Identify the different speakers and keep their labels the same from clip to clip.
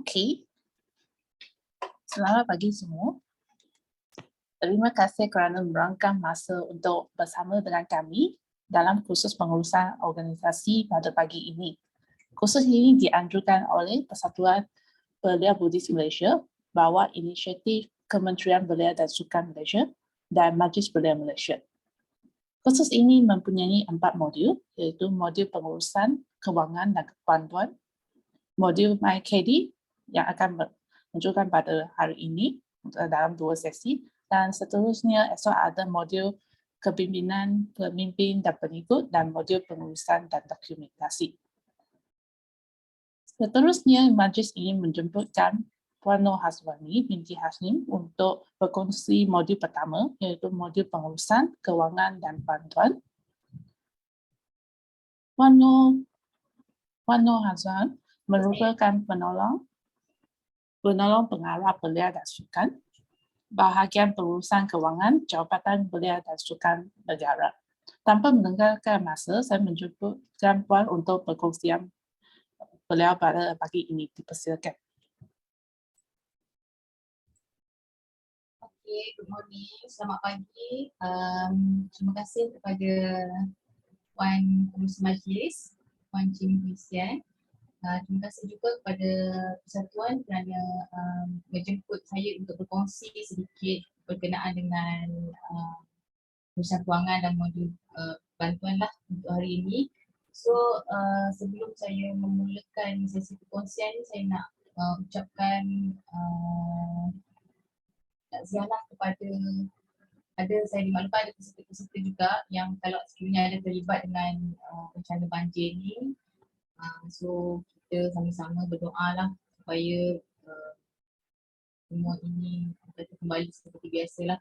Speaker 1: Okey. Selamat pagi semua. Terima kasih kerana meluangkan masa untuk bersama dengan kami dalam kursus pengurusan organisasi pada pagi ini. Kursus ini dianjurkan oleh Persatuan Belia Buddhis Malaysia bawah inisiatif Kementerian Belia dan Sukan Malaysia dan Majlis Belia Malaysia. Kursus ini mempunyai 4 modul, iaitu modul pengurusan, kewangan dan bantuan, modul MyKD yang akan menunjukkan pada hari ini dalam 2 sesi, dan seterusnya esok ada modul kepimpinan, pemimpin dan pengikut dan modul pengurusan dan dokumentasi. Seterusnya, majlis ingin menjemputkan Puan Nur Hazwani binti Hashim untuk berkongsi modul pertama, iaitu modul pengurusan, kewangan dan bantuan. Puan Nur Hazwan merupakan penolong pengarah belia dan sukan, bahagian pengurusan kewangan Jabatan Belia dan Sukan Negara. Tanpa meninggalkan masa, saya menjemputkan Puan untuk perkongsian beliau pada pagi ini. Dipersilakan.
Speaker 2: Okay, good morning. Selamat pagi. Terima kasih kepada Puan Pengurusi Majlis, Puan Chin Huisian. Terima kasih juga kepada Persatuan kerana menjemput saya untuk berkongsi sedikit berkenaan dengan urusan kewangan dan modul bantuan lah untuk hari ini. So sebelum saya memulakan sesi perkongsian ni, saya nak ucapkan takziahlah kepada saya dimaklumkan ada peserta-peserta juga yang kalau sekiranya ada terlibat dengan bencana banjir ni. So kita sama-sama berdoa lah supaya semua ini kembali seperti biasalah,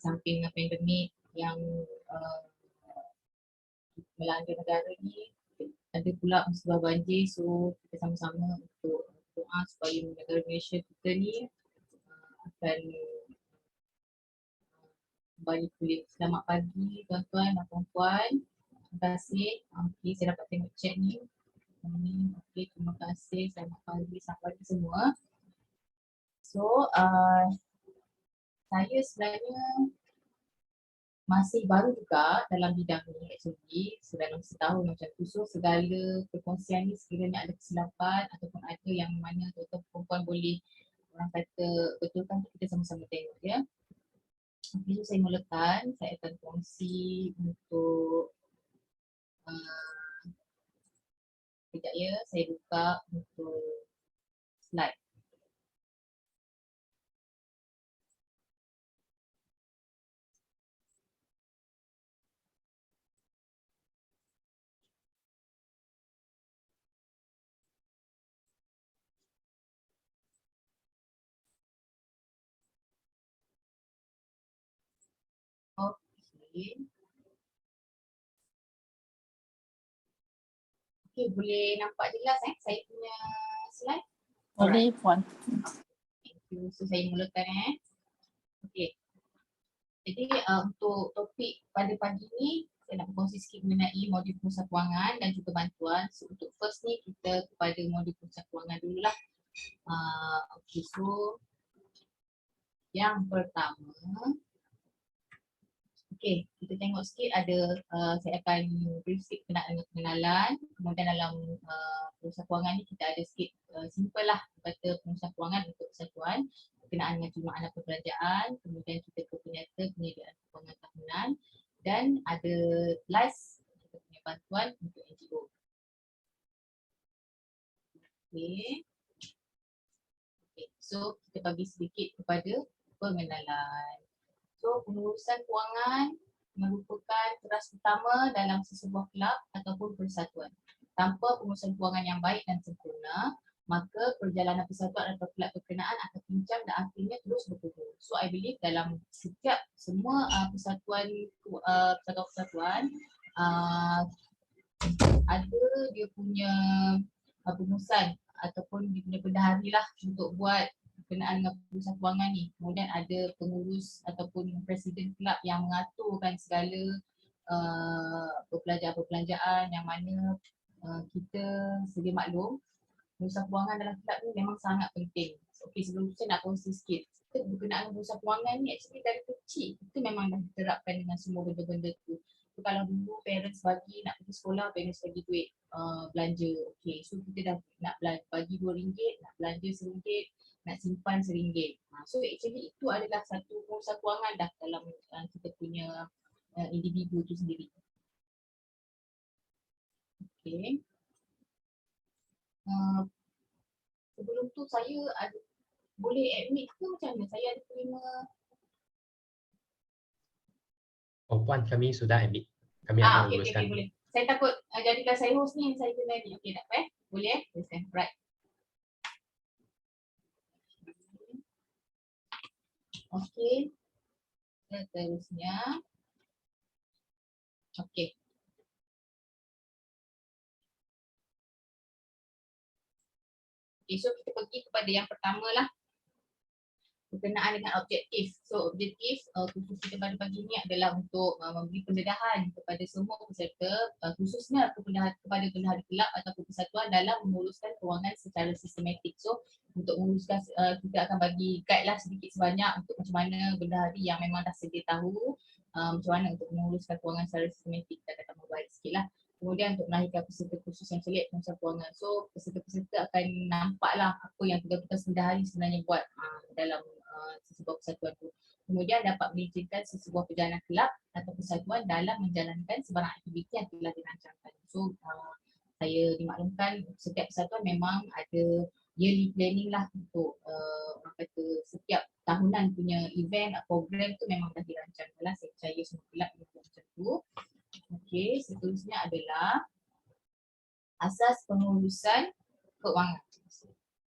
Speaker 2: samping pandemik yang melanda negara ni, ada pula musibah banjir. So kita sama-sama untuk doa supaya negara Malaysia kita ni akan kembali pulih. Selamat pagi tuan-tuan dan puan-puan. Terima kasih. Okay, saya dapat tengok chat ni. Okay, terima kasih. Selamat pagi semua. So, saya sebenarnya masih baru juga dalam bidang ni actually. So dalam setahun macam tu. So segala perkongsian ni sekiranya ada kesilapan ataupun ada yang mana tuan-tuan perempuan boleh orang kata betulkan, kita sama-sama tengok ya. Okay, so saya mulakan, saya akan kongsi untuk sekejap ya, saya buka untuk slide. Okay. Okay, boleh nampak jelas saya punya slide?
Speaker 1: Boleh, Puan.
Speaker 2: Thank you. So saya mulakan Okay. Jadi untuk topik pada pagi ni, saya nak berkongsi sikit mengenai modul pengurusan kewangan dan juga bantuan. So untuk first ni kita kepada modul pengurusan kewangan dululah. Okay, so yang pertama, okay, kita tengok sikit ada, saya akan beri sikit pengenalan. Kemudian dalam pengurusan kewangan ni kita ada sikit simple lah, kata pengurusan kewangan untuk persatuan berkenaan dengan jumlah anak perbelanjaan, kemudian kita ke penyediaan kewangan tahunan, dan ada last kita punya bantuan untuk NGO. Okay. So kita bagi sedikit kepada pengenalan. So pengurusan kewangan merupakan teras utama dalam sesebuah kelab ataupun persatuan. Tanpa pengurusan kewangan yang baik dan sempurna, maka perjalanan persatuan atau kelab berkenaan akan pincang dan akhirnya terus berkubur. So I believe dalam setiap semua persatuan ada dia punya pengurusan ataupun dia punya bendahari lah untuk buat berkenaan dengan pengurusan kewangan ni. Kemudian ada pengurus ataupun presiden kelab yang mengaturkan segala perbelanjaan-perbelanjaan yang mana kita sedia maklum pengurusan kewangan dalam kelab ni memang sangat penting. Okey, sebelum tu saya nak kongsi sikit. Kita berkenaan pengurusan kewangan ni actually dari kecil kita memang dah diterapkan dengan semua benda-benda tu. So, kalau dulu parents bagi nak pergi sekolah, parents bagi duit belanja. Okey, so kita dah nak bagi RM2, nak belanja RM1, nak simpan RM1. So actually itu adalah satu pengurusan kewangan dah dalam kita punya individu tu sendiri. Okey. Sebelum tu saya ada boleh admit ke macam mana? Saya ada terima.
Speaker 3: Oh puan, kami sudah admit. Kami akan
Speaker 2: Okey,
Speaker 3: uruskan.
Speaker 2: boleh. Saya takut jadikan saya host ni saya kena admit. Okey, tak apa Boleh Teruskan. Right. Okey. Seterusnya. Okey. Okay, so kita pergi kepada yang pertama lah. Berkenaan dengan objektif. So objektif khusus kita pada pagi ini adalah untuk memberi pendedahan kepada semua peserta, khususnya kepada bendahara kelab ataupun persatuan dalam menguruskan kewangan secara sistematik. So untuk menguruskan, kita akan bagi guide lah sedikit sebanyak untuk macam mana bendahari yang memang dah sedia tahu macam mana untuk menguruskan kewangan secara sistematik. Kita akan membaik sikit lah. Kemudian untuk melahirkan peserta khusus yang selit pengurusan kewangan. So peserta-peserta akan nampaklah apa yang tugas-tugas bendahari sebenarnya buat dalam sesebuah persatuan tu. Kemudian dapat menunjukkan sesebuah perjalanan kelab atau persatuan dalam menjalankan sebarang aktiviti yang telah dirancangkan. So saya dimaklumkan setiap persatuan memang ada yearly planning lah untuk orang kata setiap tahunan punya event, program tu memang dah dirancangkan lah. Saya percaya semua kelab macam tu. Okey, seterusnya adalah asas pengurusan kewangan.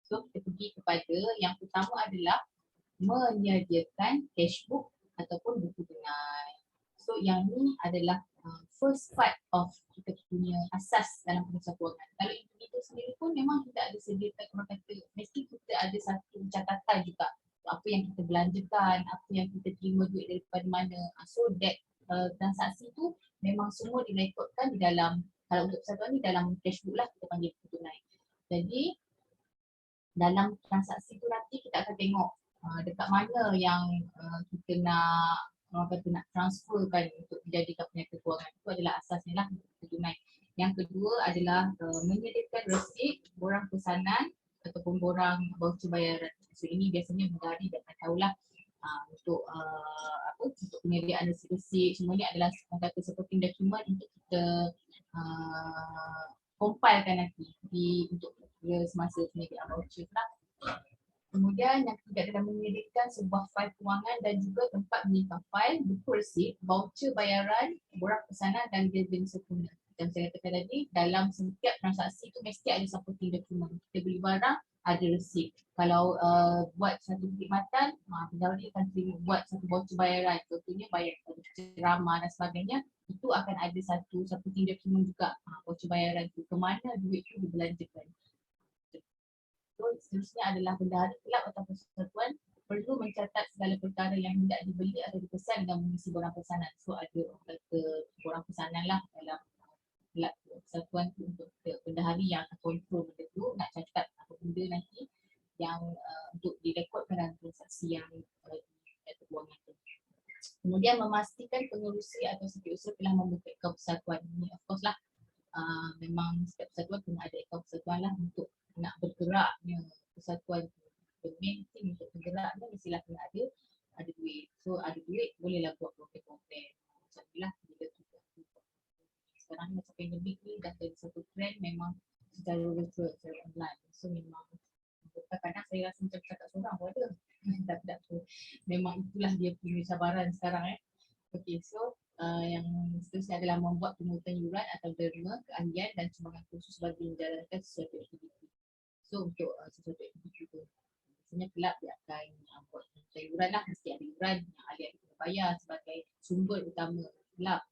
Speaker 2: So kita pergi kepada yang pertama adalah menyediakan cashbook ataupun buku tunai. So yang ni adalah first part of kita punya asas dalam pengurusan kewangan. Kalau individu sendiri pun memang kita ada sediakan, orang kata mesti kita ada satu catatan juga apa yang kita belanjakan, apa yang kita terima duit daripada mana. So that transaksi tu memang semua direkodkan di dalam, kalau untuk persatuan ni dalam cashbook lah kita panggil buku tunai. Jadi dalam transaksi tu nanti kita akan tengok dekat mana yang kita nak transferkan untuk dijadikan penyata kewangan. Itu adalah asasnya lah buku tunai. Yang kedua adalah menyediakan resit, borang pesanan ataupun borang voucher bayaran. So ini biasanya bendahari dah tahulah untuk untuk penyediaan resit semua ni adalah kata supporting document untuk kita compilekan nanti untuk semasa penyediaan voucher lah. Kemudian yang ketiga adalah menyediakan sebuah fail kewangan dan juga tempat menyimpan fail, buku resit, voucher bayaran, borang pesanan dan bil-bil sempurna. Yang saya katakan tadi, dalam setiap transaksi tu mesti ada supporting document. Kita beli barang, ada resit. Kalau buat satu perkhidmatan, bendahari akan buat satu voucher bayaran. Contohnya bayar ceramah dan sebagainya, itu akan ada satu supporting document juga, voucher bayaran tu. Kemana duit tu dibelanjakan. So, seterusnya adalah bendahari kelab atau persatuan perlu mencatat segala perkara yang hendak dibeli atau dipesan dan mengisi borang pesanan. So ada borang pesanan lah dalam kelab persatuan tu untuk bendahari yang akan kontrol benda tu, nak catat apa benda nanti yang untuk direkodkan dalam transaksi yang kewangan tu. Kemudian memastikan pengerusi atau setiausaha telah membuka akaun persatuan. Ini of course lah memang setiap persatuan kena ada akaun persatuan lah untuk nak bergeraknya persatuan. The main thing untuk bergeraknya mestilah kena ada duit. So ada duit bolehlah buat konten-konten. Macam inilah bila tu. Sekarang ni macam pandemik ni dah jadi satu trend memang secara virtual, secara online. So memang kadang-kadang saya rasa macam cakap seorang pun ada. Tak tu. Memang itulah dia punya cabaran sekarang Okay, so yang seterusnya adalah membuat pungutan yuran atau derma, keahlian dan sumbangan khusus bagi menjalankan sesuatu aktiviti. So untuk sesuatu aktiviti tu biasanya kelab dia akan buat pungutan yuran lah, mesti ada yuran yang ahli-ahli kena bayar sebagai sumber utama kelab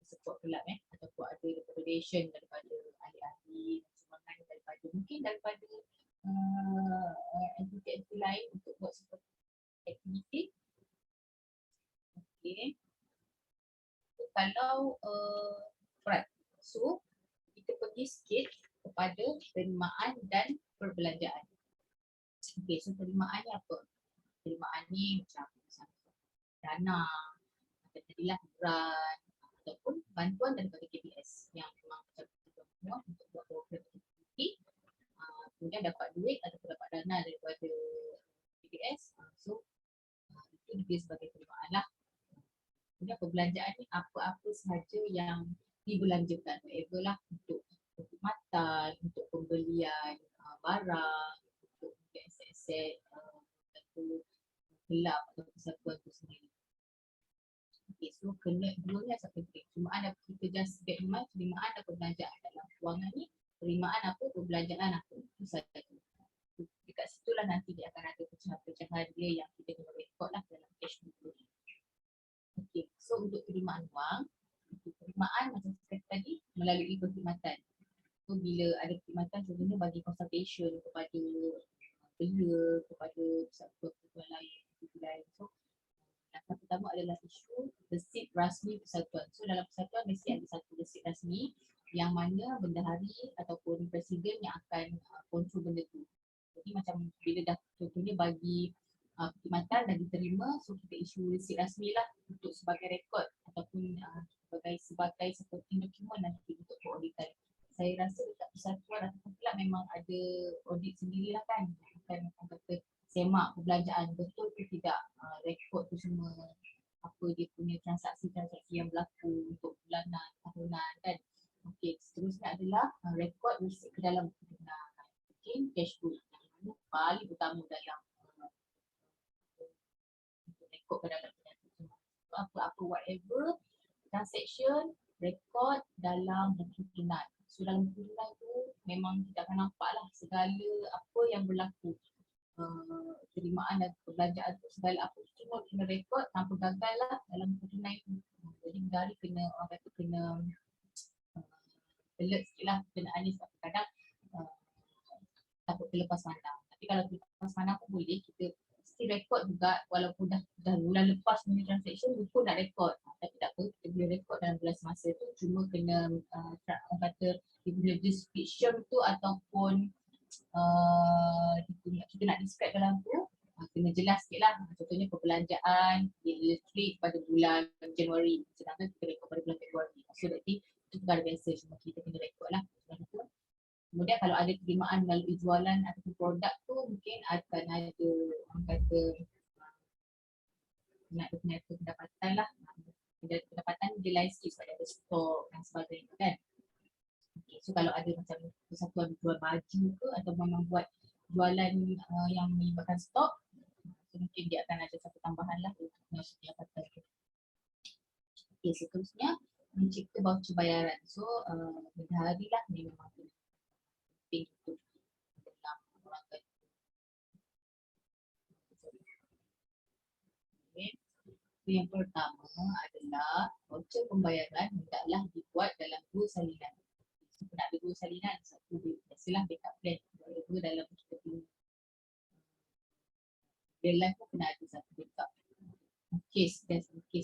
Speaker 2: support kelab ataupun ada donation daripada ahli-ahli, sumbangan daripada mungkin daripada aktiviti lain untuk buat sesuatu aktiviti. Okay. Kalau right. So kita pergi sikit kepada penerimaan dan perbelanjaan. Okey, so penerimaan ni apa? Penerimaan ni macam dana, tadilah grant ataupun bantuan daripada KPS yang memang macam kita semua untuk buat program aktiviti. Kemudian dapat duit ataupun dapat dana daripada KPS. So itu dia sebagai penerimaan lah. Kemudian perbelanjaan ni apa-apa sahaja yang dibelanjakan, whatever lah, untuk perkhidmatan, untuk pembelian barang, untuk aset-aset atau kelab atau persatuan itu sendiri. Okay, so kena dua ni asal penting. Penerimaan apa kita just get in mind, penerimaan dan perbelanjaan dalam kewangan ni, penerimaan apa, perbelanjaan apa, itu saja. Dekat situlah nanti dia akan ada pecahan-pecahan dia yang kita kena rekod lah dalam cash flow. Okay, so untuk penerimaan wang, penerimaan macam saya kata tadi melalui perkhidmatan. So bila ada perkhidmatan contohnya bagi consultation kepada belia, kepada persatuan lain. So yang pertama adalah isu resit rasmi persatuan. So dalam persatuan mesti ada satu resit rasmi yang mana bendahari ataupun presiden yang akan kontrol benda tu. Jadi macam bila dah contohnya bagi perkhidmatan dah diterima, so kita isu resit rasmi lah untuk sebagai rekod ataupun sebagai supporting dokumen nanti untuk auditan. Saya rasa dekat persatuan ataupun kelab memang ada audit sendirilah kan, bukan kata semak perbelanjaan betul ke tidak, rekod tu semua apa dia punya transaksi-transaksi yang berlaku untuk bulanan, tahunan kan. Okey, seterusnya adalah rekod resit ke dalam buku kebenaran. Okey, cash flow yang paling utama dalam rekod ke dalam penyatu semua. So, apa-apa whatever transaction rekod dalam buku tunai. So dalam buku tunai tu memang kita akan nampak lah segala apa yang berlaku. Penerimaan dan perbelanjaan tu segala apa semua kena rekod tanpa gagal lah dalam buku tunai tu. Jadi bendahari kena, orang kata kena alert sikit lah kebenaran ni sebab kadang takut terlepas pandang. Tapi kalau terlepas pandang pun boleh, kita still rekod juga walaupun dah bulan lepas punya transaction dia pun nak rekod. Tapi tak apa, kita boleh rekod dalam bulan semasa tu, cuma kena orang kata dia punya description tu ataupun kita nak describe dalam tu kena jelas sikit lah. Contohnya perbelanjaan elektrik pada bulan Januari, sedangkan kita rekod pada bulan Februari. So berarti itu perkara biasa, cuma kita kena rekod lah. Kemudian kalau ada penerimaan melalui jualan ataupun produk tu mungkin akan ada orang kata nak ada pendapatan lah. Pendapatan dia lain sikit sebab ada stok dan sebagainya kan. Okay, so kalau ada macam persatuan jual baju ke atau memang buat jualan yang melibatkan stok, so mungkin dia akan ada satu tambahan lah untuk pendapatan tu. Okay, seterusnya mencipta voucher bayaran. So bendahari lah ni memang penting untuk dalam orang kata. Okay. Yang pertama adalah voucher pembayaran hendaklah dibuat dalam 2 salinan. So, nak ada 2 salinan, satu biasalah backup plan. Dua dalam kita punya real life pun kena ada satu backup. Case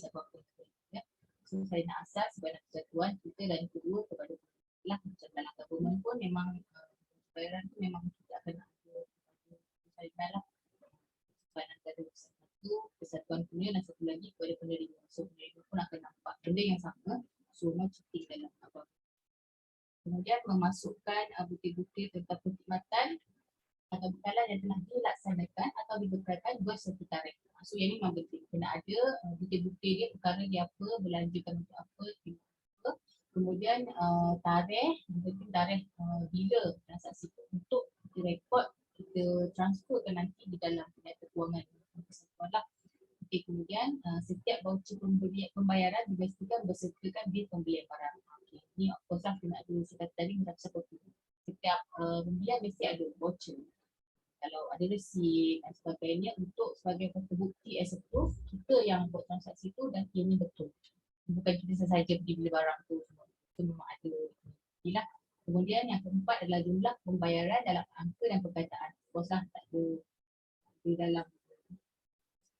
Speaker 2: apa-apa. Ya. So saya nak asas sebagai persatuan kita dan kedua kepada lah macam dalam government pun memang bayaran tu memang kita akan ada salinan lah. Sebab antara satu persatuan punya dan satu lagi kepada penerima. So penerima pun akan nampak benda yang sama, semua cuti dalam apa. Kemudian memasukkan bukti-bukti tentang perkhidmatan atau bekalan yang telah dilaksanakan atau dibekalkan berserta tarikh. So yang ni memang penting, kena ada bukti-bukti dia, perkara dia apa, belanjakan untuk apa, kemudian tarikh, tarikh bila transaksi tu untuk kita rekod, kita transferkan nanti di dalam penyata kewangan persatuan lah. Okay, kemudian setiap voucher pembayaran dipastikan bersertakan bil pembelian barang. Okay, ni of course lah kena ada seperti tadi macam seperti setiap pembelian mesti ada voucher. Kalau ada resit dan sebagainya untuk sebagai bukti as a proof kita yang buat transaksi tu dan ianya betul. Bukan kita sahaja pergi beli barang tu semua. Itu memang ada. Inilah. Kemudian yang keempat adalah jumlah pembayaran dalam angka dan perkataan. Boslah tak ada di dalam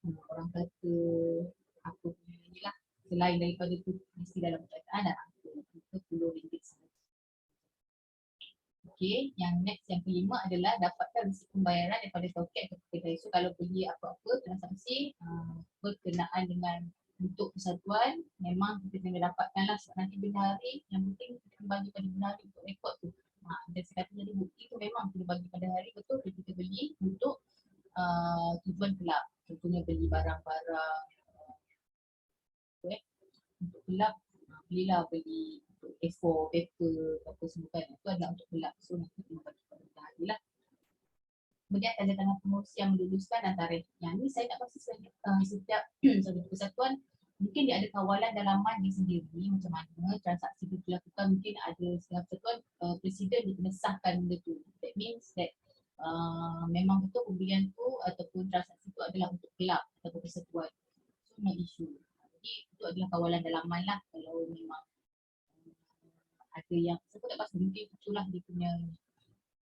Speaker 2: orang kata apa punya ni lah. Selain daripada tu mesti dalam perkataan dan angka. Itu RM10 sahaja. Okey, yang next yang kelima adalah dapatkan resip pembayaran daripada token atau kedai. So kalau beli apa-apa transaksi berkenaan dengan untuk persatuan, memang kita kena dapatkan lah sebab nanti benda hari yang penting kita kena bagi pada benda hari untuk rekod tu. Dan sekali jadi bukti tu memang kita bagi pada hari betul kita beli untuk tujuan kelab. Contohnya beli barang-barang untuk kelab, belilah beli untuk A4, paper, apa semua kan. Itu adalah untuk kelab. So nanti kena bagi pada benda hari lah. Kemudian tanda tangan pengurusi yang meluluskan dan tarikh. Yang ni saya nak pasti setiap satu persatuan mungkin dia ada kawalan dalaman dia sendiri macam mana transaksi itu dilakukan. Mungkin ada setengah persatuan presiden dia kena sahkan benda tu. That means that memang betul pembelian tu ataupun transaksi tu adalah untuk kelab ataupun persatuan. So no issue. Jadi itu adalah kawalan dalaman lah kalau memang ada yang saya pun tak pasti mungkin itulah dia punya.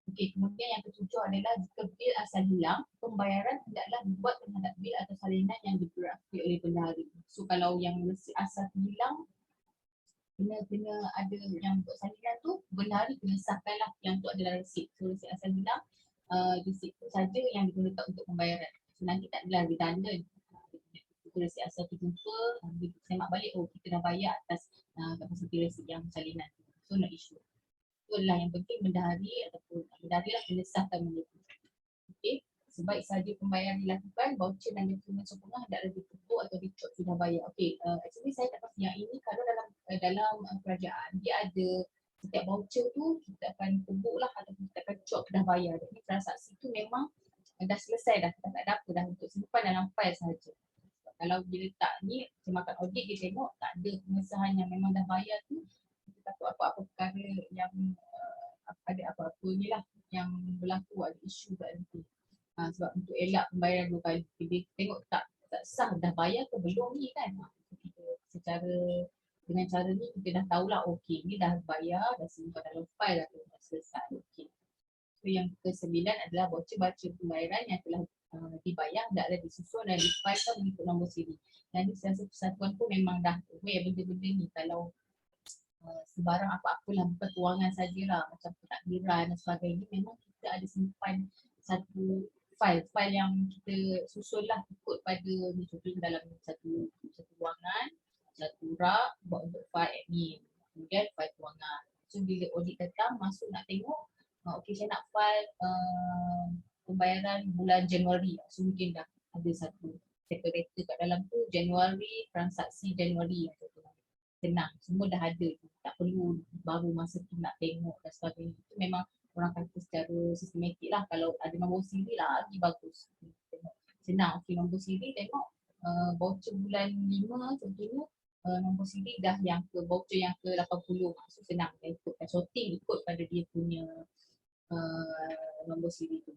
Speaker 2: Okey, kemudian yang ketujuh adalah jika bil asal hilang, pembayaran hendaklah dibuat terhadap bil atau salinan yang digerakkan oleh bendahara. So kalau yang resip asal hilang, kena ada yang buat salinan tu, bendahara kena sahkanlah yang tu adalah resip. So resip asal hilang, resip tu saja yang digunakan untuk pembayaran. So nanti tak adalah redundant. Resip asal tu jumpa, dia semak balik, oh kita dah bayar atas kapasiti resip yang salinan. So no issue. Itulah yang penting bendahari ataupun bendahari lah kena sahkan benda tu. Okey, sebaik sahaja pembayaran dilakukan, voucher dan dokumen sempurna hendaklah ditutup atau dicop sudah bayar. Okey, actually saya tak pasti yang ini kalau dalam kerajaan dia ada setiap voucher tu kita akan tebuk lah ataupun kita akan cop dah bayar. Jadi transaksi tu memang dah selesai dah, kita tak ada apa dah untuk simpan dalam file sahaja. Kalau bila tak ni, semakan audit dia tengok tak ada pengesahan yang memang dah bayar tu, kita takut apa-apa perkara yang ada apa-apa ni lah yang berlaku, ada isu kat nanti. Sebab untuk elak pembayaran dua kali, dia tengok tak sah dah bayar ke belum ni kan. Kita secara dengan cara ni kita dah tahulah okey ni dah bayar, dah simpan dalam file dah selesai. Okey. So yang ke-9 adalah voucher pembayaran yang telah dibayar hendaklah disusun dan difailkan mengikut nombor siri. Dan di setiap persatuan pun memang dah aware benda-benda ni. Kalau sebarang apa-apalah bukan kewangan sajalah macam pentadbiran dan sebagainya, memang kita ada simpan satu file yang kita susun lah ikut pada ni, contohnya dalam satu ruangan, satu rak buat untuk file admin, kemudian file kewangan. So bila audit datang masuk nak tengok, okey saya nak file pembayaran bulan Januari, so mungkin dah ada satu separator kat dalam tu, Januari, transaksi Januari, senang, semua dah ada, tak perlu baru masa tu nak tengok dan sebagainya. Itu memang orang kata secara sistematik lah. Kalau ada nombor siri lagi bagus, tengok senang. Okey, nombor siri tengok voucher bulan 5 contohnya, nombor siri dah yang ke voucher yang ke 80, so senang ikut sorting ikut pada dia punya nombor siri tu.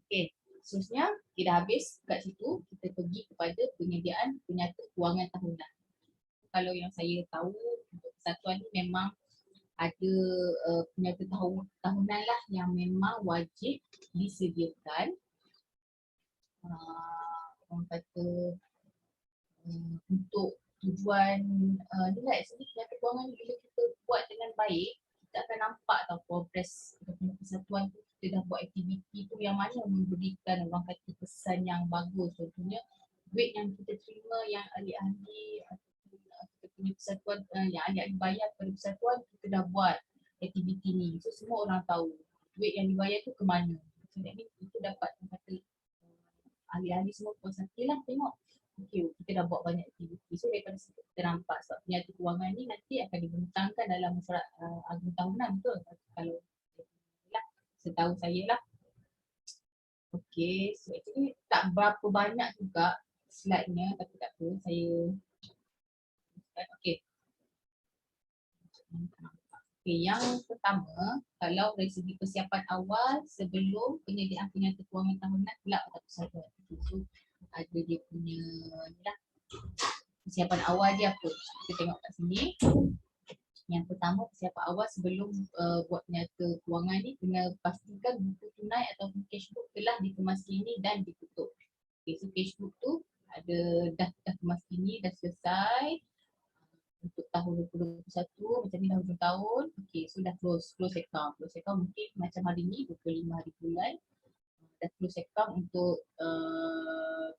Speaker 2: Okey, seterusnya kita dah habis kat situ, kita pergi kepada penyediaan penyata kewangan tahunan. Kalau yang saya tahu untuk persatuan ni memang ada penyata tahunan lah yang memang wajib disediakan. Orang kata untuk tujuan ni lah, actually penyata kewangan ni bila kita buat dengan baik, kita akan nampak tau progress persatuan tu, kita dah buat aktiviti tu yang mana memberikan orang kata kesan yang bagus. Contohnya duit yang kita terima yang ahli-ahli kita punya persatuan yang ahli-ahli bayar kepada persatuan, kita dah buat aktiviti ni. So semua orang tahu duit yang dibayar tu ke mana. So that means kita dapat kata ahli-ahli semua puas hati lah tengok. Okay, kita dah buat banyak aktiviti. So daripada situ kita nampak sebab penyata kewangan ni nanti akan dibentangkan dalam mesyuarat agung tahunan, betul? Kalau lah, setahu saya lah. Okay, so actually tak berapa banyak juga slide-nya, tapi tak apa, saya okay. Okay, yang pertama, kalau dari segi persiapan awal sebelum penyediaan penyata kewangan tahunan kelab atau persatuan. So ada dia punya ni lah, persiapan awal dia apa. Kita tengok kat sini. Yang pertama, persiapan awal sebelum buat penyata kewangan ni, kena pastikan buku tunai ataupun cashbook telah dikemas kini dan ditutup. Okay, so cashbook tu ada dah kemas kini, dah selesai. untuk tahun 2021 macam ni dah hujung tahun. Okay, so dah close account. Close account mungkin macam hari ni 25 hari bulan. Dah close account untuk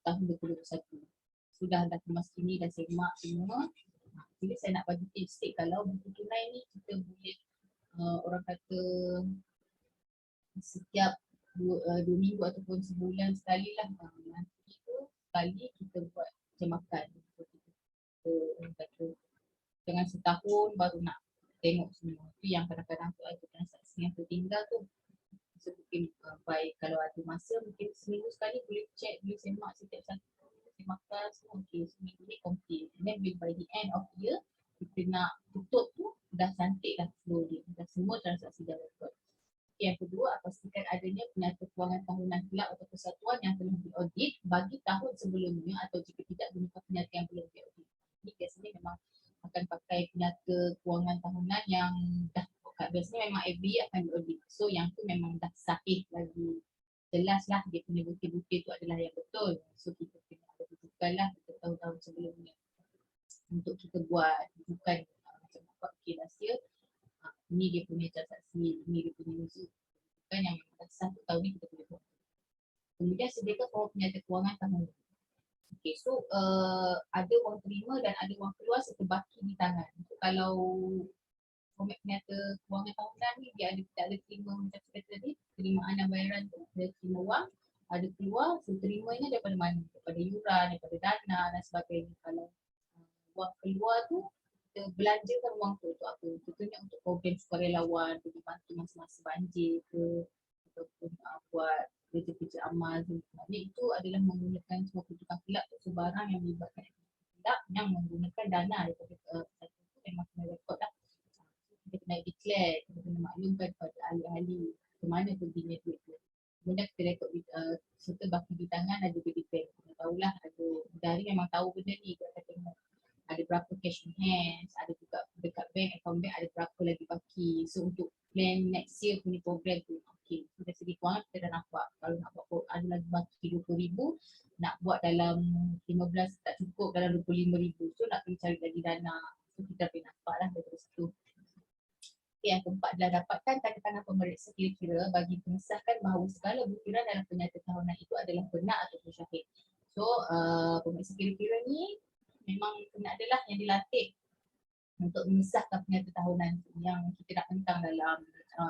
Speaker 2: tahun 2021. Sudah dah kemas kini, dah semak semua. Jadi saya nak bagi tips sikit kalau buku tunai ni kita boleh orang kata setiap 2 minggu ataupun sebulan sekali lah. Nanti tu sekali kita buat jemakan. Orang kata jangan setahun baru nak tengok semua. Itu yang kadang-kadang tu ada transaksi yang tertinggal tu. So mungkin baik kalau ada masa mungkin seminggu sekali boleh check, boleh semak setiap satu semakan semua. Okay, seminggu ni complete. And then by the end of year kita nak tutup tu dah cantik dah flow dia. Dah semua transaksi dah record. Okay, yang kedua, pastikan adanya penyata kewangan tahunan kelab atau persatuan yang telah diaudit bagi tahun sebelumnya atau jika tidak gunakan penyata yang belum diaudit. Ini biasanya memang akan pakai penyata kewangan tahunan yang dah biasanya memang every year akan diaudit. So yang tu memang dah sahih lagi. Jelas lah dia punya bukti-bukti tu adalah yang betul. So kita kena ada rujukan lah tahun-tahun sebelumnya untuk kita buat rujukan macam apa okay, rahsia. Ini dia punya transaksi, ini dia punya musuh. Kan yang dah satu tahun ni kita boleh buat. Kemudian sediakan form penyata kewangan tahunan. Okay, so ada wang terima dan ada wang keluar serta baki di tangan. So, kalau format penyata kewangan tahunan ni dia ada terima macam saya tadi, penerimaan dan bayaran tu, ada terima wang, ada keluar, so terimanya daripada mana? Daripada yuran, daripada dana dan sebagainya. Kalau wang keluar tu, kita belanjakan wang tu untuk apa? Contohnya untuk program sukarelawan, untuk dibantu masa-masa banjir ke, ataupun buat kerja-kerja amal tu. Maknanya itu adalah menggunakan semua kedudukan kelab tu sebarang yang melibatkan kelab yang menggunakan dana daripada satu tu memang kena rekod lah. Kita kena declare, kita kena maklumkan kepada ahli-ahli ke mana perginya duit tu. Kemudian kita rekod serta baki di tangan dan juga di bank. Kita tahulah ada dari memang tahu benda ni, kita tengok ada berapa cash in hands, ada juga dekat bank, account bank ada berapa lagi baki. So untuk plan next year punya program tu, okay, dari segi kewangan kita dah nampak. Kalau nak buat ada lagi baki 20,000, nak buat dalam 15 tak cukup, dalam 25,000. So nak kena cari lagi dana. So kita boleh nampak lah dari situ. Okay, yang keempat adalah dapatkan tanda tangan pemeriksa kira-kira bagi mengesahkan bahawa segala butiran dalam penyata tahunan itu adalah benar ataupun syahid. So pemeriksa kira-kira ni memang kena adalah yang dilatih untuk mengesahkan penyata tahunan yang kita nak tentang dalam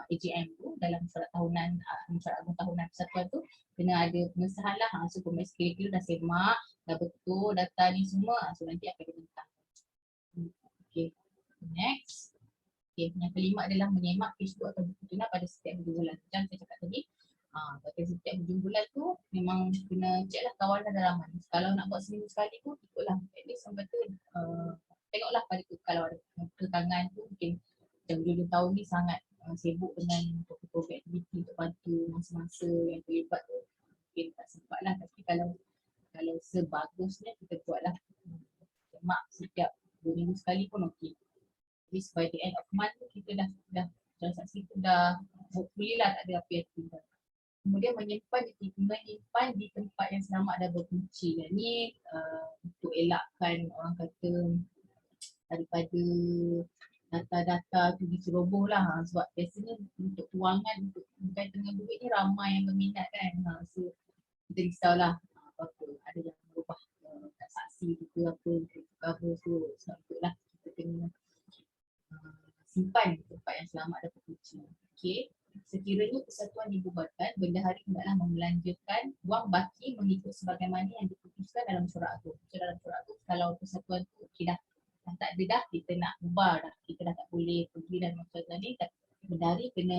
Speaker 2: AGM tu, dalam mesyuarat tahunan, mesyuarat agung tahunan persatuan tu, kena ada pengesahan lah. So pemeriksa kira-kira dah semak, dah betul data ni semua, so nanti akan dibentang. Okay, next. Okay, yang kelima adalah menyemak Facebook atau buku tunai pada setiap hujung bulan. Macam saya cakap tadi, pada setiap hujung bulan tu memang kena check lah kawalan dalaman. Kalau nak buat seminggu sekali tu ikutlah, at least yang betul tengoklah pada tu. Kalau ada kekangan tu mungkin macam hujung tahun ni sangat sibuk dengan program aktiviti untuk bantu masa-masa yang terlibat tu, mungkin tak sempat lah. Tapi kalau sebagusnya kita buatlah semak setiap 2 minggu sekali pun okey. By the end of month kita dah transaksi tu dah hopefully lah tak ada apa yang tinggal. Kemudian menyimpan di tempat yang selamat dan berkunci. Yang ni untuk elakkan orang kata daripada data-data tu diceroboh lah. Sebab biasanya untuk kewangan, untuk berkaitan dengan duit ni ramai yang berminat kan. So kita risaulah apa ada yang merubah transaksi tu ke apa. So sebab itulah kita kena simpan tempat yang selamat dan terkunci. Okey. Sekiranya persatuan dibubarkan, bendahari hendaklah membelanjakan wang baki mengikut sebagaimana yang diputuskan dalam mesyuarat agung. So dalam mesyuarat agung kalau persatuan tu okey dah tak ada dah, kita nak bubar dah, kita dah tak boleh pergi dan mesyuarat ni, bendahari kena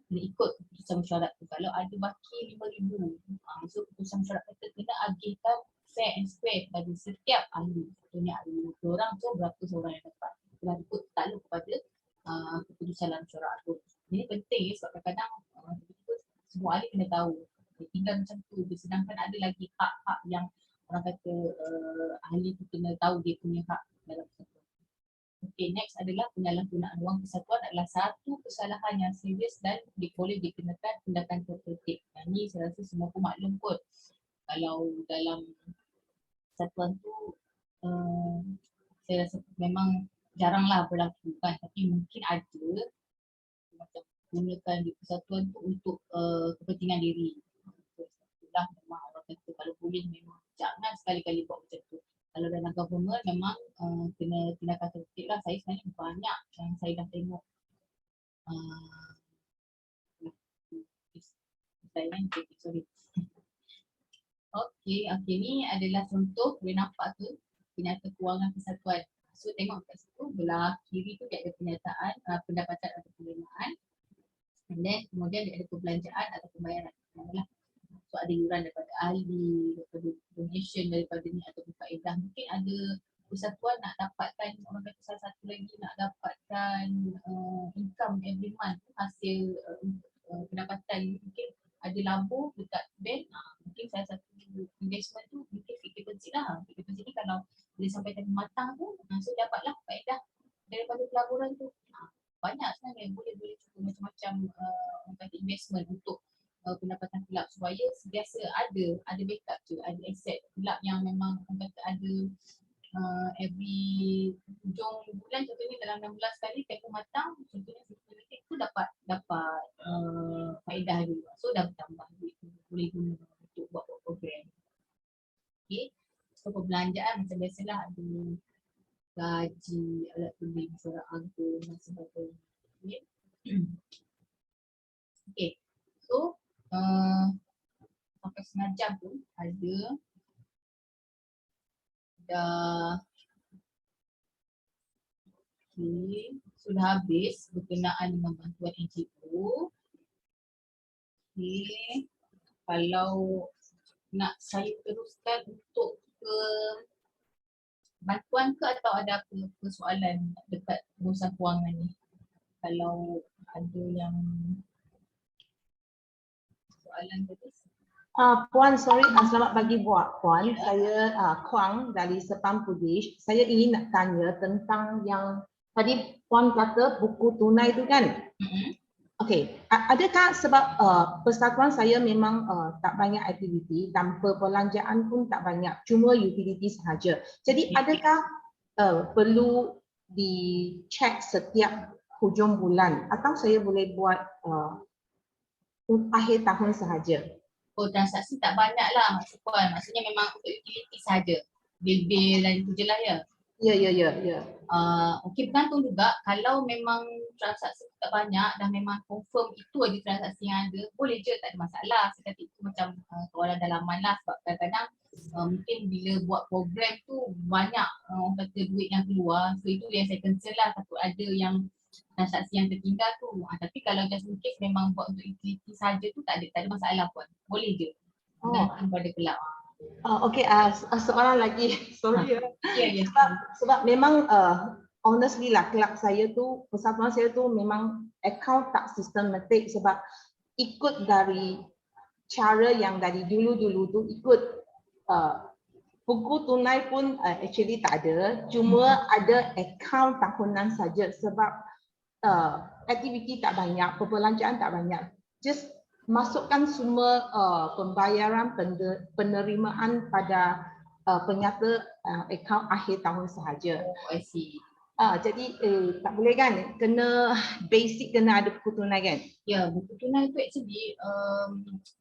Speaker 2: ikut keputusan mesyuarat tu. Kalau ada baki 5,000, so keputusan mesyuarat kata kena agihkan fair and square kepada setiap ahli. Contohnya ada 50 orang, so berapa seorang yang dapat. Kita ikut takluk kepada keputusan dalam mesyuarat agung. Ini penting sebab kadang-kadang semua ahli kena tahu. Tinggal macam tu, sedangkan ada lagi hak-hak yang orang kata ahli tu kena tahu dia punya hak dalam persatuan. Okay, next adalah penyalahgunaan wang persatuan adalah satu kesalahan yang serius dan boleh dikenakan tindakan tertib. Yang ni saya rasa semua pun maklum kot. Kalau dalam persatuan tu saya rasa memang jaranglah berlaku kan, tapi mungkin ada macam gunakan di persatuan tu untuk kepentingan diri. Itulah memang orang kata kalau boleh memang jangan sekali-kali buat macam tu. Kalau dalam government memang kena tindakan tertib lah. Saya sebenarnya banyak yang saya dah tengok sorry. Okey, ni adalah contoh boleh nampak tu penyata kewangan persatuan. So tengok kat situ belah kiri tu dia ada penyataan pendapatan atau penerimaan. And then kemudian dia ada perbelanjaan atau pembayaran. So ada yuran daripada ahli, daripada donation daripada ni ataupun faedah. Mungkin ada persatuan nak dapatkan, orang kata salah satu lagi nak dapatkan income every month, hasil pendapatan. Mungkin ada labur dekat bank, mungkin salah satu investment tu mungkin fixed deposit lah. Fixed deposit ni kalau boleh sampai tahun matang tu, so dapatlah faedah daripada pelaburan tu. Banyak sebenarnya boleh cuba macam-macam orang kata investment untuk pendapatan kelab supaya sentiasa ada backup je, ada aset kelab yang memang orang kata ada every hujung bulan, contohnya dalam 6 bulan sekali tempoh matang, contohnya sistematik tu dapat faedah juga. So dah bertambah duit tu, boleh guna untuk buat program. Okay, so perbelanjaan macam biasalah ada gaji, alat tulis, surat agung dan sebagainya. Okay. Okay, so sampai setengah jam tu ada dah sudah habis berkenaan dengan bantuan NGO. Kalau nak saya teruskan untuk ke bantuan ke atau ada apa persoalan dekat urusan kewangan ni? Kalau ada yang soalan tadi.
Speaker 4: Puan, sorry, selamat pagi Puan. Saya Kuang dari Sepang Pudish. Saya ingin nak tanya tentang yang tadi Puan kata buku tunai tu kan? Okey, adakah sebab persatuan saya memang tak banyak aktiviti dan perbelanjaan pun tak banyak, cuma utility sahaja. Jadi adakah perlu dicek setiap hujung bulan atau saya boleh buat akhir tahun sahaja?
Speaker 2: Oh, transaksi tak banyak lah Maksud Puan. Maksudnya memang untuk utility sahaja. Bil-bil dan itu je lah ya?
Speaker 4: Ya.
Speaker 2: Okey, bergantung juga. Kalau memang transaksi tak banyak dan memang confirm itu aja transaksi yang ada, boleh je, tak ada masalah. Saya kata itu macam kawalan dalaman lah. Sebab kadang-kadang mungkin bila buat program tu banyak orang kata duit yang keluar. So itu yang saya concern lah. Takut ada yang transaksi yang tertinggal tu. Tapi kalau just in case memang buat untuk utility saja tu tak ada masalah pun. Boleh je. Bergantung pada kelab.
Speaker 4: Okey, soalan lagi. Sorry
Speaker 2: Ya.
Speaker 4: Sebab memang honestly lah kelab saya tu, persatuan saya tu memang account tak sistematik sebab ikut dari cara yang dari dulu-dulu tu ikut buku tunai pun actually tak ada, cuma ada account tahunan saja sebab aktiviti tak banyak, perbelanjaan tak banyak. Just masukkan semua pembayaran penerimaan pada penyata akaun akhir tahun sahaja.
Speaker 2: Oh, I see.
Speaker 4: Jadi tak boleh kan, kena basic, kena ada buku tunai kan?
Speaker 2: Ya, buku tunai tu actually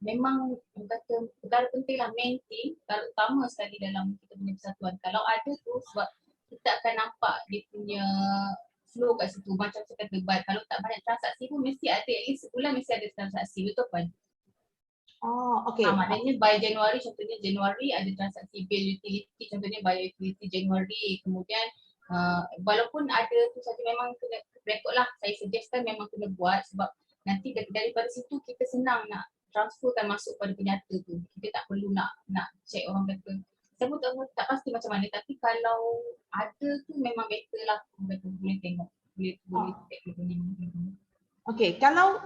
Speaker 2: memang kata perkara penting lah, maintain, perkara utama sekali dalam kita punya persatuan. Kalau ada tu sebab kita akan nampak dia punya flow kat situ. Macam saya kata, kalau tak banyak transaksi pun mesti ada, at least sebulan mesti ada transaksi, betul kan?
Speaker 4: Okey.
Speaker 2: Maknanya by Januari, contohnya Januari ada transaksi bil utility, contohnya by utility Januari. Kemudian walaupun ada tu saja memang kena rekod lah. Saya suggestkan memang kena buat sebab nanti daripada situ kita senang nak transferkan masuk pada penyata tu. Kita tak perlu nak check orang kata. Saya pun tak pasti macam mana, tapi kalau ada tu memang better lah. Boleh tengok, boleh check dia.
Speaker 4: Okey, kalau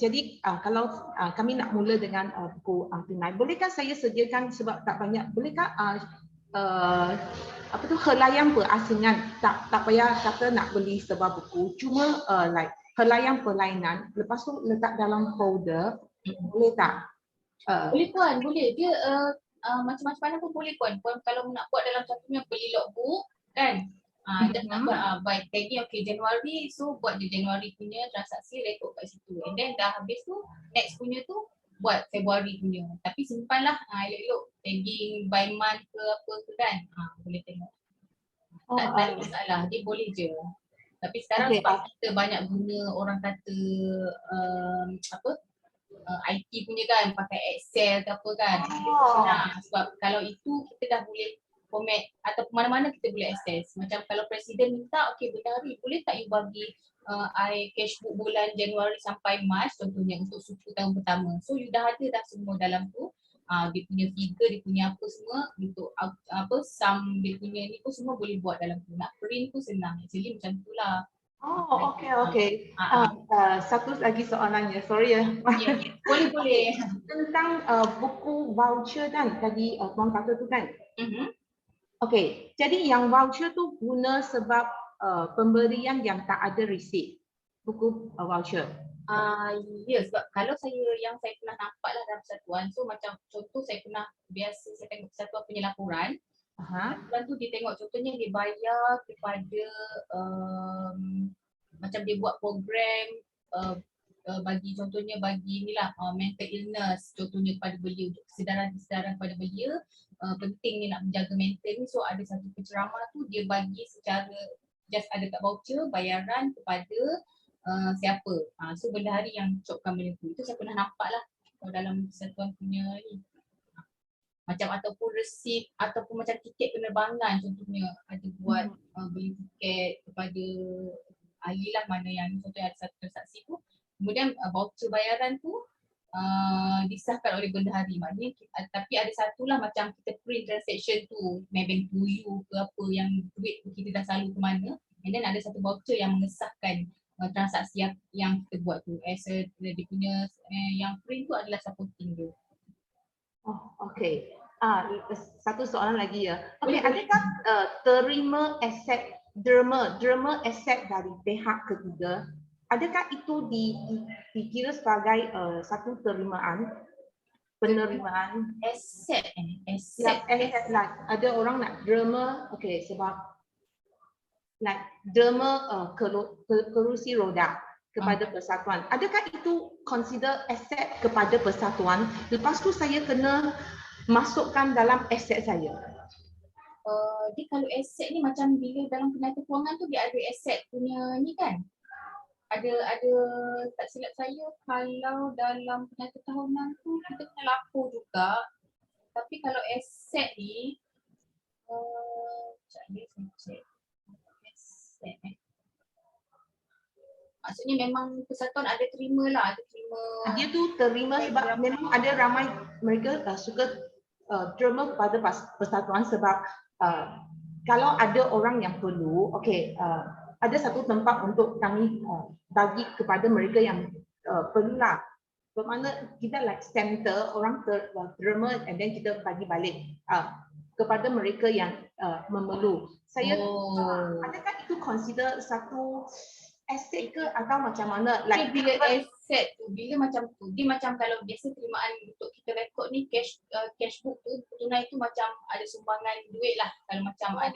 Speaker 4: jadi kalau kami nak mula dengan buku tunai, bolehkah saya sediakan sebab tak banyak, bolehkah helaian perasingan, tak payah kata nak beli sebuah buku, cuma like helaian perlainan, lepas tu letak dalam folder, boleh tak?
Speaker 2: Boleh Puan, boleh. Dia macam-macam mana pun boleh Puan. Puan kalau nak buat dalam contohnya beli logbook kan, Just nak buat by tagging okay Januari, so buat je Januari punya transaksi rekod kat situ. And then dah habis tu next punya tu buat Februari punya. Tapi simpanlah elok-elok tagging by month ke apa ke kan. Boleh tengok. Tak ada masalah, dia boleh je. Tapi sekarang sebab kita banyak guna orang kata IT punya kan, pakai Excel ke apa kan. Sebab kalau itu kita dah boleh format atau mana-mana kita boleh access. Macam kalau presiden minta, okay Bendahari boleh tak you bagi I cashbook bulan Januari sampai Mac contohnya untuk suku tahun pertama. So you dah ada dah semua dalam tu. Dia punya figure, dia punya apa semua untuk apa sum dia punya ni pun semua boleh buat dalam tu. Nak print pun senang. Actually macam tu lah.
Speaker 4: Okay. Satu lagi soalannya, sorry ya.
Speaker 2: Boleh.
Speaker 4: Tentang buku voucher kan, tadi Tuan kata tu kan. Okay, jadi yang voucher tu guna sebab pemberian yang tak ada receipt, buku voucher.
Speaker 2: Sebab kalau yang saya pernah nampak lah dalam persatuan, so macam contoh saya tengok persatuan punya laporan. Laporan tu dia tengok contohnya dia bayar kepada macam dia buat program bagi contohnya bagi inilah mental illness contohnya kepada belia untuk kesedaran kepada belia penting ni nak menjaga mental ni, so ada satu penceramah tu dia bagi secara just ada kat voucher bayaran kepada siapa. So Bendahari yang copkan benda tu. Itu saya pernah nampak lah dalam persatuan punya ni. Macam ataupun resit ataupun macam tiket penerbangan contohnya ada buat beli tiket kepada ahli lah mana yang contohnya ada satu transaksi tu. Kemudian voucher bayaran tu disahkan oleh Bendahari. Maknanya tapi ada satulah macam kita print transaction tu, Maybank to you ke apa yang duit tu kita dah salur ke mana. And then ada satu voucher yang mengesahkan transaksi yang kita buat tu. Dia punya yang print tu adalah supporting dia.
Speaker 4: Okay. Satu soalan lagi ya. Okay, adakah terima aset derma aset dari pihak ketiga? Adakah itu dikira sebagai satu penerimaan?
Speaker 2: Aset.
Speaker 4: Aset lah. Ada orang nak derma, okay, sebab like derma kerusi roda kepada persatuan. Adakah itu consider aset kepada persatuan? Lepas tu saya kena masukkan dalam aset saya.
Speaker 2: Dia kalau aset ni macam bila dalam penata kewangan tu dia ada aset punya ni kan. Ada tak silap saya kalau dalam penata tahunan tu kita kena lapor juga. Tapi kalau aset ni sekejap ni saya check. Aset maksudnya memang persatuan ada terima lah, ada terima.
Speaker 4: Dia tu terima sebab memang ada ramai mereka suka terima kepada persatuan sebab kalau ada orang yang perlu, okay, ada satu tempat untuk kami bagi kepada mereka yang perlulah. Bermakna kita like center orang terima and then kita bagi balik kepada mereka yang memerlu. Saya adakah itu consider satu aset ke atau macam mana?
Speaker 2: Like bila aset tu, bila macam tu, dia macam kalau biasa terimaan untuk kita rekod ni cashbook tu tunai tu macam ada sumbangan duit lah. Kalau macam
Speaker 4: ada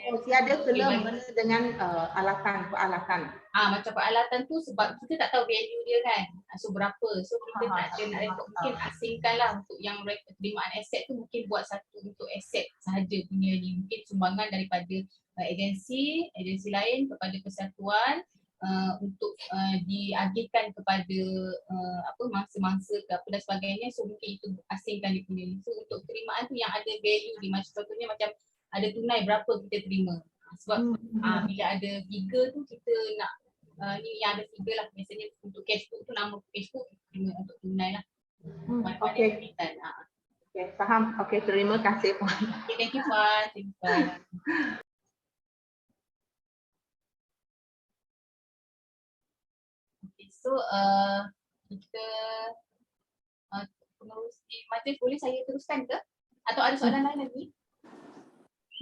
Speaker 4: kena dengan peralatan.
Speaker 2: Macam peralatan tu sebab kita tak tahu value dia kan. So berapa. So kita nak rekod mungkin asingkan lah untuk yang terimaan aset tu mungkin buat satu untuk aset sahaja punya ni. Mungkin sumbangan daripada agensi lain kepada persatuan. Untuk diagihkan kepada mangsa-mangsa ke apa dan sebagainya, so mungkin itu asingkan dia punya. So untuk terimaan tu yang ada value di macam contohnya macam ada tunai berapa kita terima. Sebab bila ada figure tu kita nak ni yang ada figure lah, biasanya untuk cashbook tu nama cashbook terima untuk tunai lah.
Speaker 4: Okay. Okay, faham. Okay, terima kasih Puan.
Speaker 2: Okay, thank you Puan. So kita pengerusi majlis boleh saya teruskan ke? Atau ada soalan lain lagi?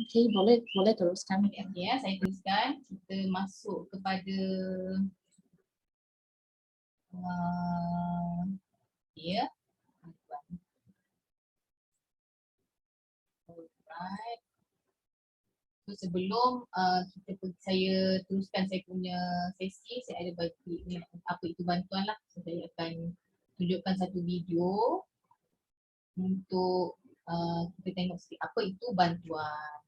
Speaker 1: Okay, boleh teruskan.
Speaker 2: Okay, saya teruskan. Kita masuk kepada Alright. So sebelum saya teruskan saya punya sesi, saya ada bagi ni apa itu bantuan lah. So, saya akan tunjukkan satu video untuk kita tengok sikit apa itu bantuan.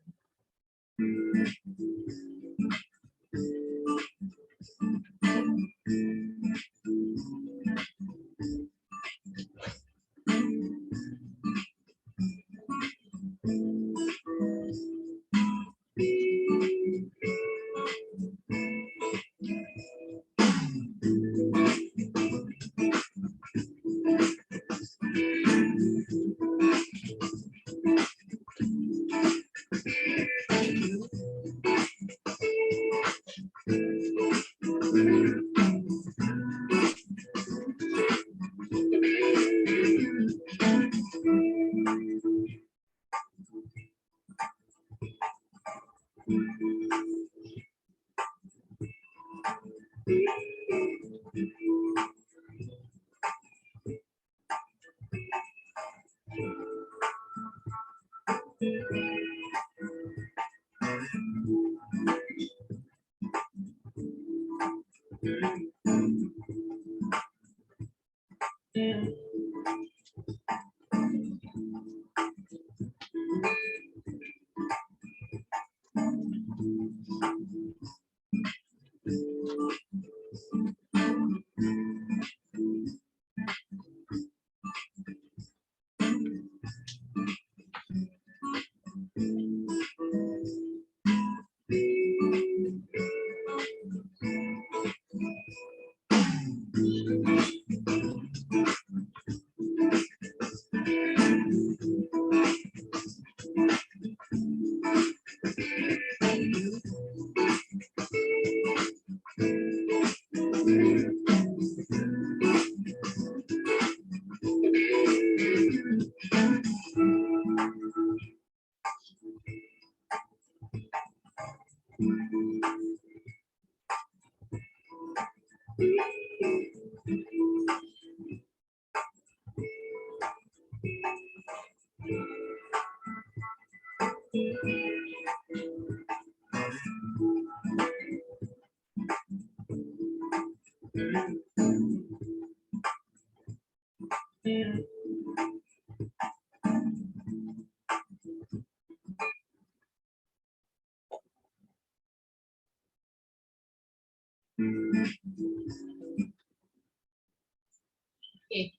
Speaker 2: Okay.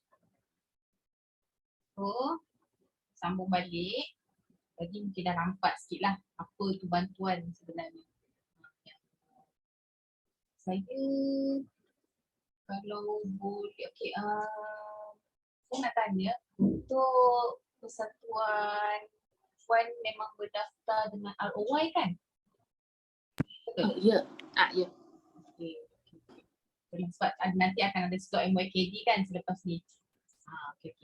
Speaker 2: So, sambung balik. Tadi mungkin dah nampak sikit lah apa tu bantuan sebenarnya. Saya kalau boleh, okay, saya nak tanya untuk persatuan Puan memang berdaftar dengan ROY kan? Betul?
Speaker 1: Ya. Ya.
Speaker 2: Okay. Sebab nanti akan ada slot MYKD kan selepas ni. Okay.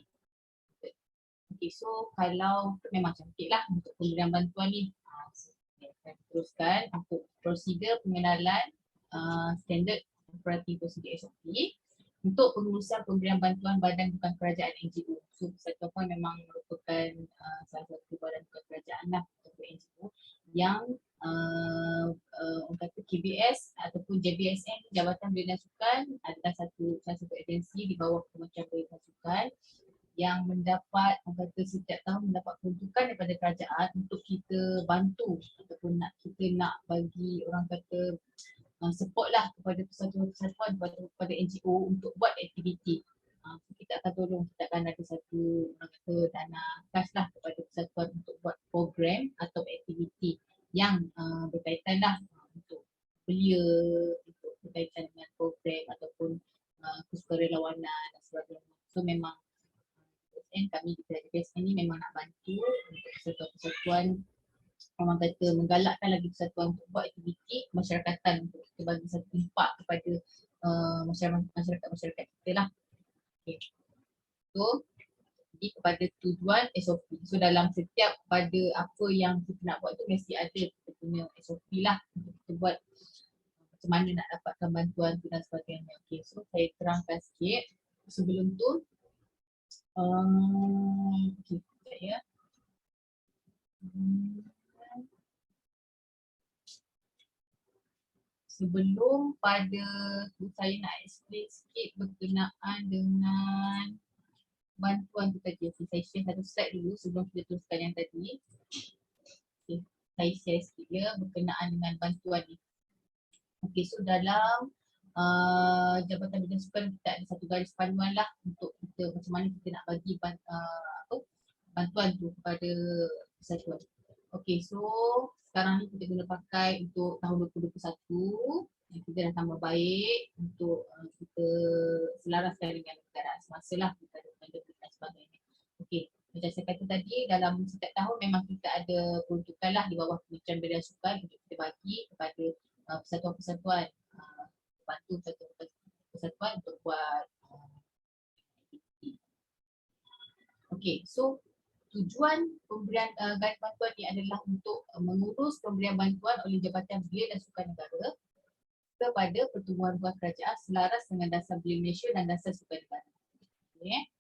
Speaker 2: Okay, so kalau memang cantik lah untuk pemberian bantuan ni. Saya akan teruskan untuk prosedur pengenalan standard operating procedure SOP untuk pengurusan pemberian bantuan badan bukan kerajaan NGO. So Persatuan Puan memang merupakan salah satu badan bukan kerajaan lah atau NGO yang orang kata KBS ataupun JBSN, Jabatan Belia dan Sukan adalah salah satu agensi di bawah Kementerian Belia dan Sukan yang mendapat, orang kata setiap tahun mendapat peruntukan daripada kerajaan untuk kita bantu ataupun kita nak bagi orang kata support lah kepada persatuan-persatuan kepada NGO untuk buat aktiviti. Kita akan tolong, kita akan ada satu orang kata dana khas lah kepada persatuan untuk buat program atau aktiviti yang berkaitan lah untuk belia, untuk berkaitan dengan program ataupun kesukarelawanan dan sebagainya. So memang kami di PSN ni memang nak bantu untuk persatuan-persatuan, orang kata menggalakkan lagi persatuan untuk buat aktiviti kemasyarakatan untuk kita bagi satu impak kepada masyarakat kita lah. Okay. So, jadi kepada tujuan SOP. So dalam setiap pada apa yang kita nak buat tu mesti ada kita punya SOP lah untuk kita buat macam mana nak dapatkan bantuan tu dan sebagainya. Okay, so saya terangkan sikit. Sebelum tu okay, sekejap ya. sebelum pada saya nak explain sikit berkenaan dengan bantuan tu tadi. Okay, saya share satu slide dulu sebelum kita teruskan yang tadi. Okay, saya share sikit ya berkenaan dengan bantuan ni. Okay, so dalam Jabatan Bidang Sukan kita ada satu garis panduan lah untuk kita macam mana kita nak bagi bantuan tu kepada persatuan. Okay, so sekarang ni kita guna pakai untuk tahun 2021. Kita dah tambah baik untuk kita selaraskan dengan keadaan semasa lah, kita ada pandemik dan sebagainya. Okay, macam saya kata tadi, dalam setiap tahun memang kita ada peruntukan lah di bawah Kementerian Bidang Sukan untuk kita bagi kepada persatuan-persatuan, bantu persatuan untuk buat aktiviti. Okay, so tujuan pemberian garis bantuan ni adalah untuk mengurus pemberian bantuan oleh Jabatan Belia dan Sukan Negara kepada pertubuhan buah kerajaan selaras dengan Dasar Belia Malaysia dan Dasar Sukan Negara. Okay.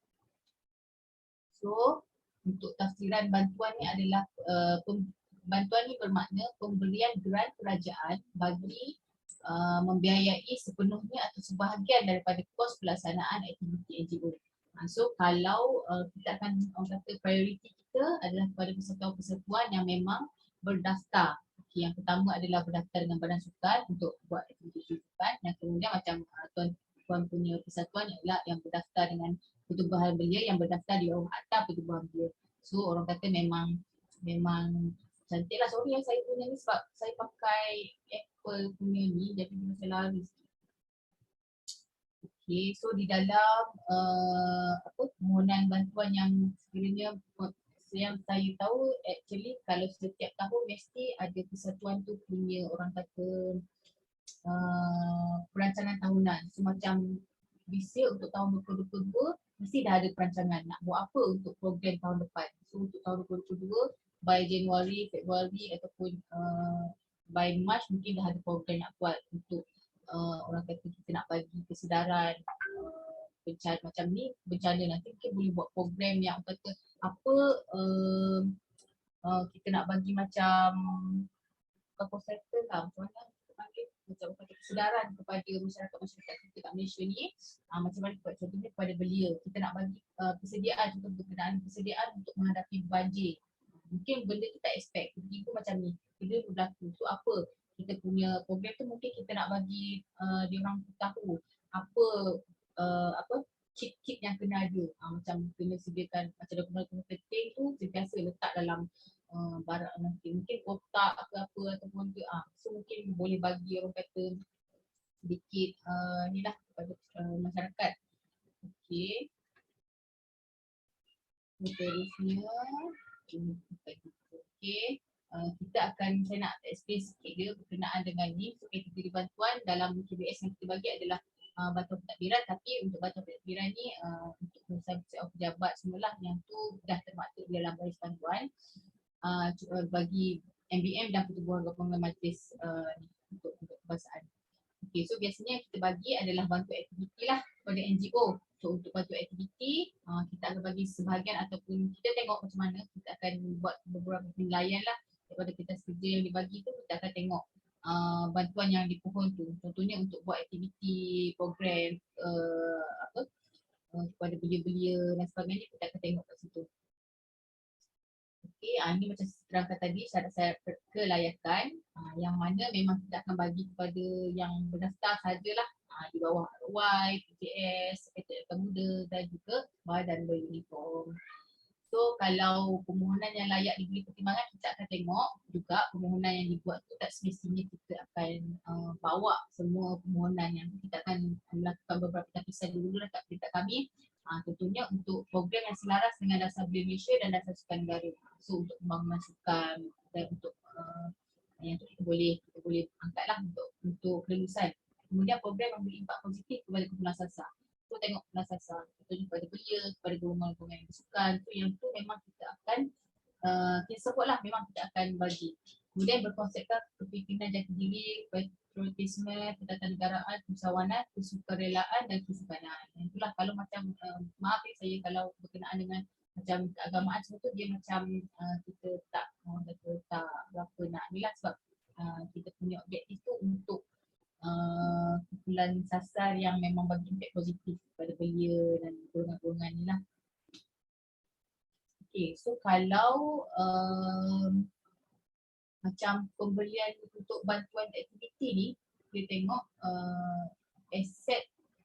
Speaker 2: So, untuk tafsiran bantuan ni adalah bantuan ni bermakna pemberian grant kerajaan bagi membiayai sepenuhnya atau sebahagian daripada kos pelaksanaan aktiviti NGO. So kalau kita akan orang kata prioriti kita adalah kepada persatuan-persatuan yang memang berdaftar. Okay, yang pertama adalah berdaftar dengan Badan Sukan untuk buat aktiviti sukan. Yang kemudian macam tuan punya persatuan ialah yang berdaftar dengan Pertubuhan Belia yang berdaftar di bawah Akta Pertubuhan Belia. So orang kata memang cantik lah. Sorry saya punya ni sebab saya pakai Apple punya ni jadi macam lari sikit. Okay, so di dalam permohonan bantuan yang sekiranya yang saya tahu actually kalau setiap tahun mesti ada persatuan tu punya orang kata perancangan tahunan. So macam bisa untuk tahun 2022 mesti dah ada perancangan nak buat apa untuk program tahun depan. So untuk tahun 2022 by Januari, Februari ataupun by March mungkin dah ada program nak buat untuk orang kata kita nak bagi kesedaran bencana macam ni, bencana nanti mungkin boleh buat program yang kata apa kita nak bagi macam cycle lah, macam mana kita panggil macam kesedaran kepada masyarakat kita kat Malaysia ni, macam mana contohnya kepada belia kita nak bagi persediaan, contoh berkenaan persediaan untuk menghadapi banjir. Mungkin benda tu tak expect, tiba-tiba macam ni, benda berlaku. So apa kita punya program tu mungkin kita nak bagi dia orang tahu apa kit-kit yang kena ada. Macam kena sediakan macam dokumen penting tu sentiasa letak dalam barang mungkin kotak ke apa ataupun so mungkin boleh bagi orang kata sedikit ni lah kepada masyarakat. Okey. Terusnya okey. Kita akan, saya nak explain sikit dia berkenaan dengan ni. So kategori bantuan dalam KBS yang kita bagi adalah bantuan pentadbiran, tapi untuk bantuan pentadbiran ni untuk urusan pejabat semualah yang tu dah termaktub dalam baris bantuan bagi MBM dan Pertubuhan Gabungan Majlis untuk kebangsaan. Okay, so biasanya kita bagi adalah bantuan aktiviti lah kepada NGO. So untuk bantuan aktiviti kita akan bagi sebahagian ataupun kita tengok macam mana, kita akan buat beberapa penilaian lah daripada kertas kerja yang dibagi tu. Kita akan tengok bantuan yang dipohon tu, contohnya untuk buat aktiviti program kepada belia-belia dan sebagainya, kita akan tengok kat situ. Okay, ini macam terangkan tadi syarat-syarat kelayakan yang mana memang kita akan bagi kepada yang berdaftar sajalah di bawah RY, PJS, Sekretariat Muda dan juga badan beruniform. So kalau permohonan yang layak diberi pertimbangan, kita akan tengok juga permohonan yang dibuat tu tak semestinya kita akan bawa semua permohonan yang kita akan melakukan beberapa tapisan dulu dekat peringkat kami. Tentunya untuk program yang selaras dengan Dasar Belia Malaysia dan Dasar Sukan Negara. So untuk pembangunan sukan dan untuk yang tu kita boleh angkatlah untuk kelulusan. Kemudian program yang beri impak positif kepada kumpulan sasar. So tengok kumpulan sasar, contohnya kepada belia, kepada golongan-golongan yang bersukan, tu yang tu memang kita akan kita sebut lah, memang kita akan bagi. Kemudian berkonsepkan kepimpinan jati diri, patriotisme, ketatanegaraan, kesawanan, kesukarelaan dan kesukanan. Itulah kalau macam maaf saya kalau berkenaan dengan macam keagamaan semua tu dia macam kita tak berapa nak ni lah sebab kita punya objektif tu untuk kumpulan sasar yang memang bagi impact positif pada belia dan golongan-golongan ni lah. Okay, so kalau macam pembelian untuk bantuan aktiviti ni, kita tengok aset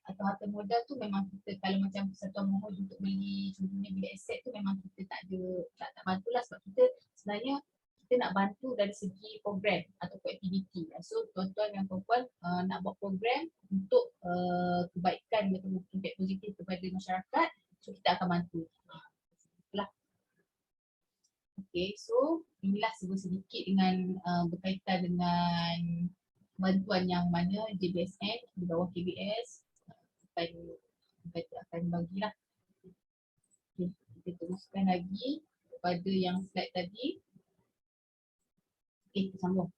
Speaker 2: atau harta modal tu memang kita kalau macam persatuan mohon untuk beli, contohnya beli aset tu memang kita tak bantulah sebab kita sebenarnya kita nak bantu dari segi program atau aktiviti. So tuan-tuan dan puan-puan nak buat program untuk kebaikan atau impact positif kepada masyarakat, so kita akan bantu. Itulah. Okay, so inilah sedikit dengan berkaitan dengan bantuan yang mana JBSN di bawah KBS akan bagilah. Okay, kita teruskan lagi kepada yang slide tadi. Okay, kita sambung.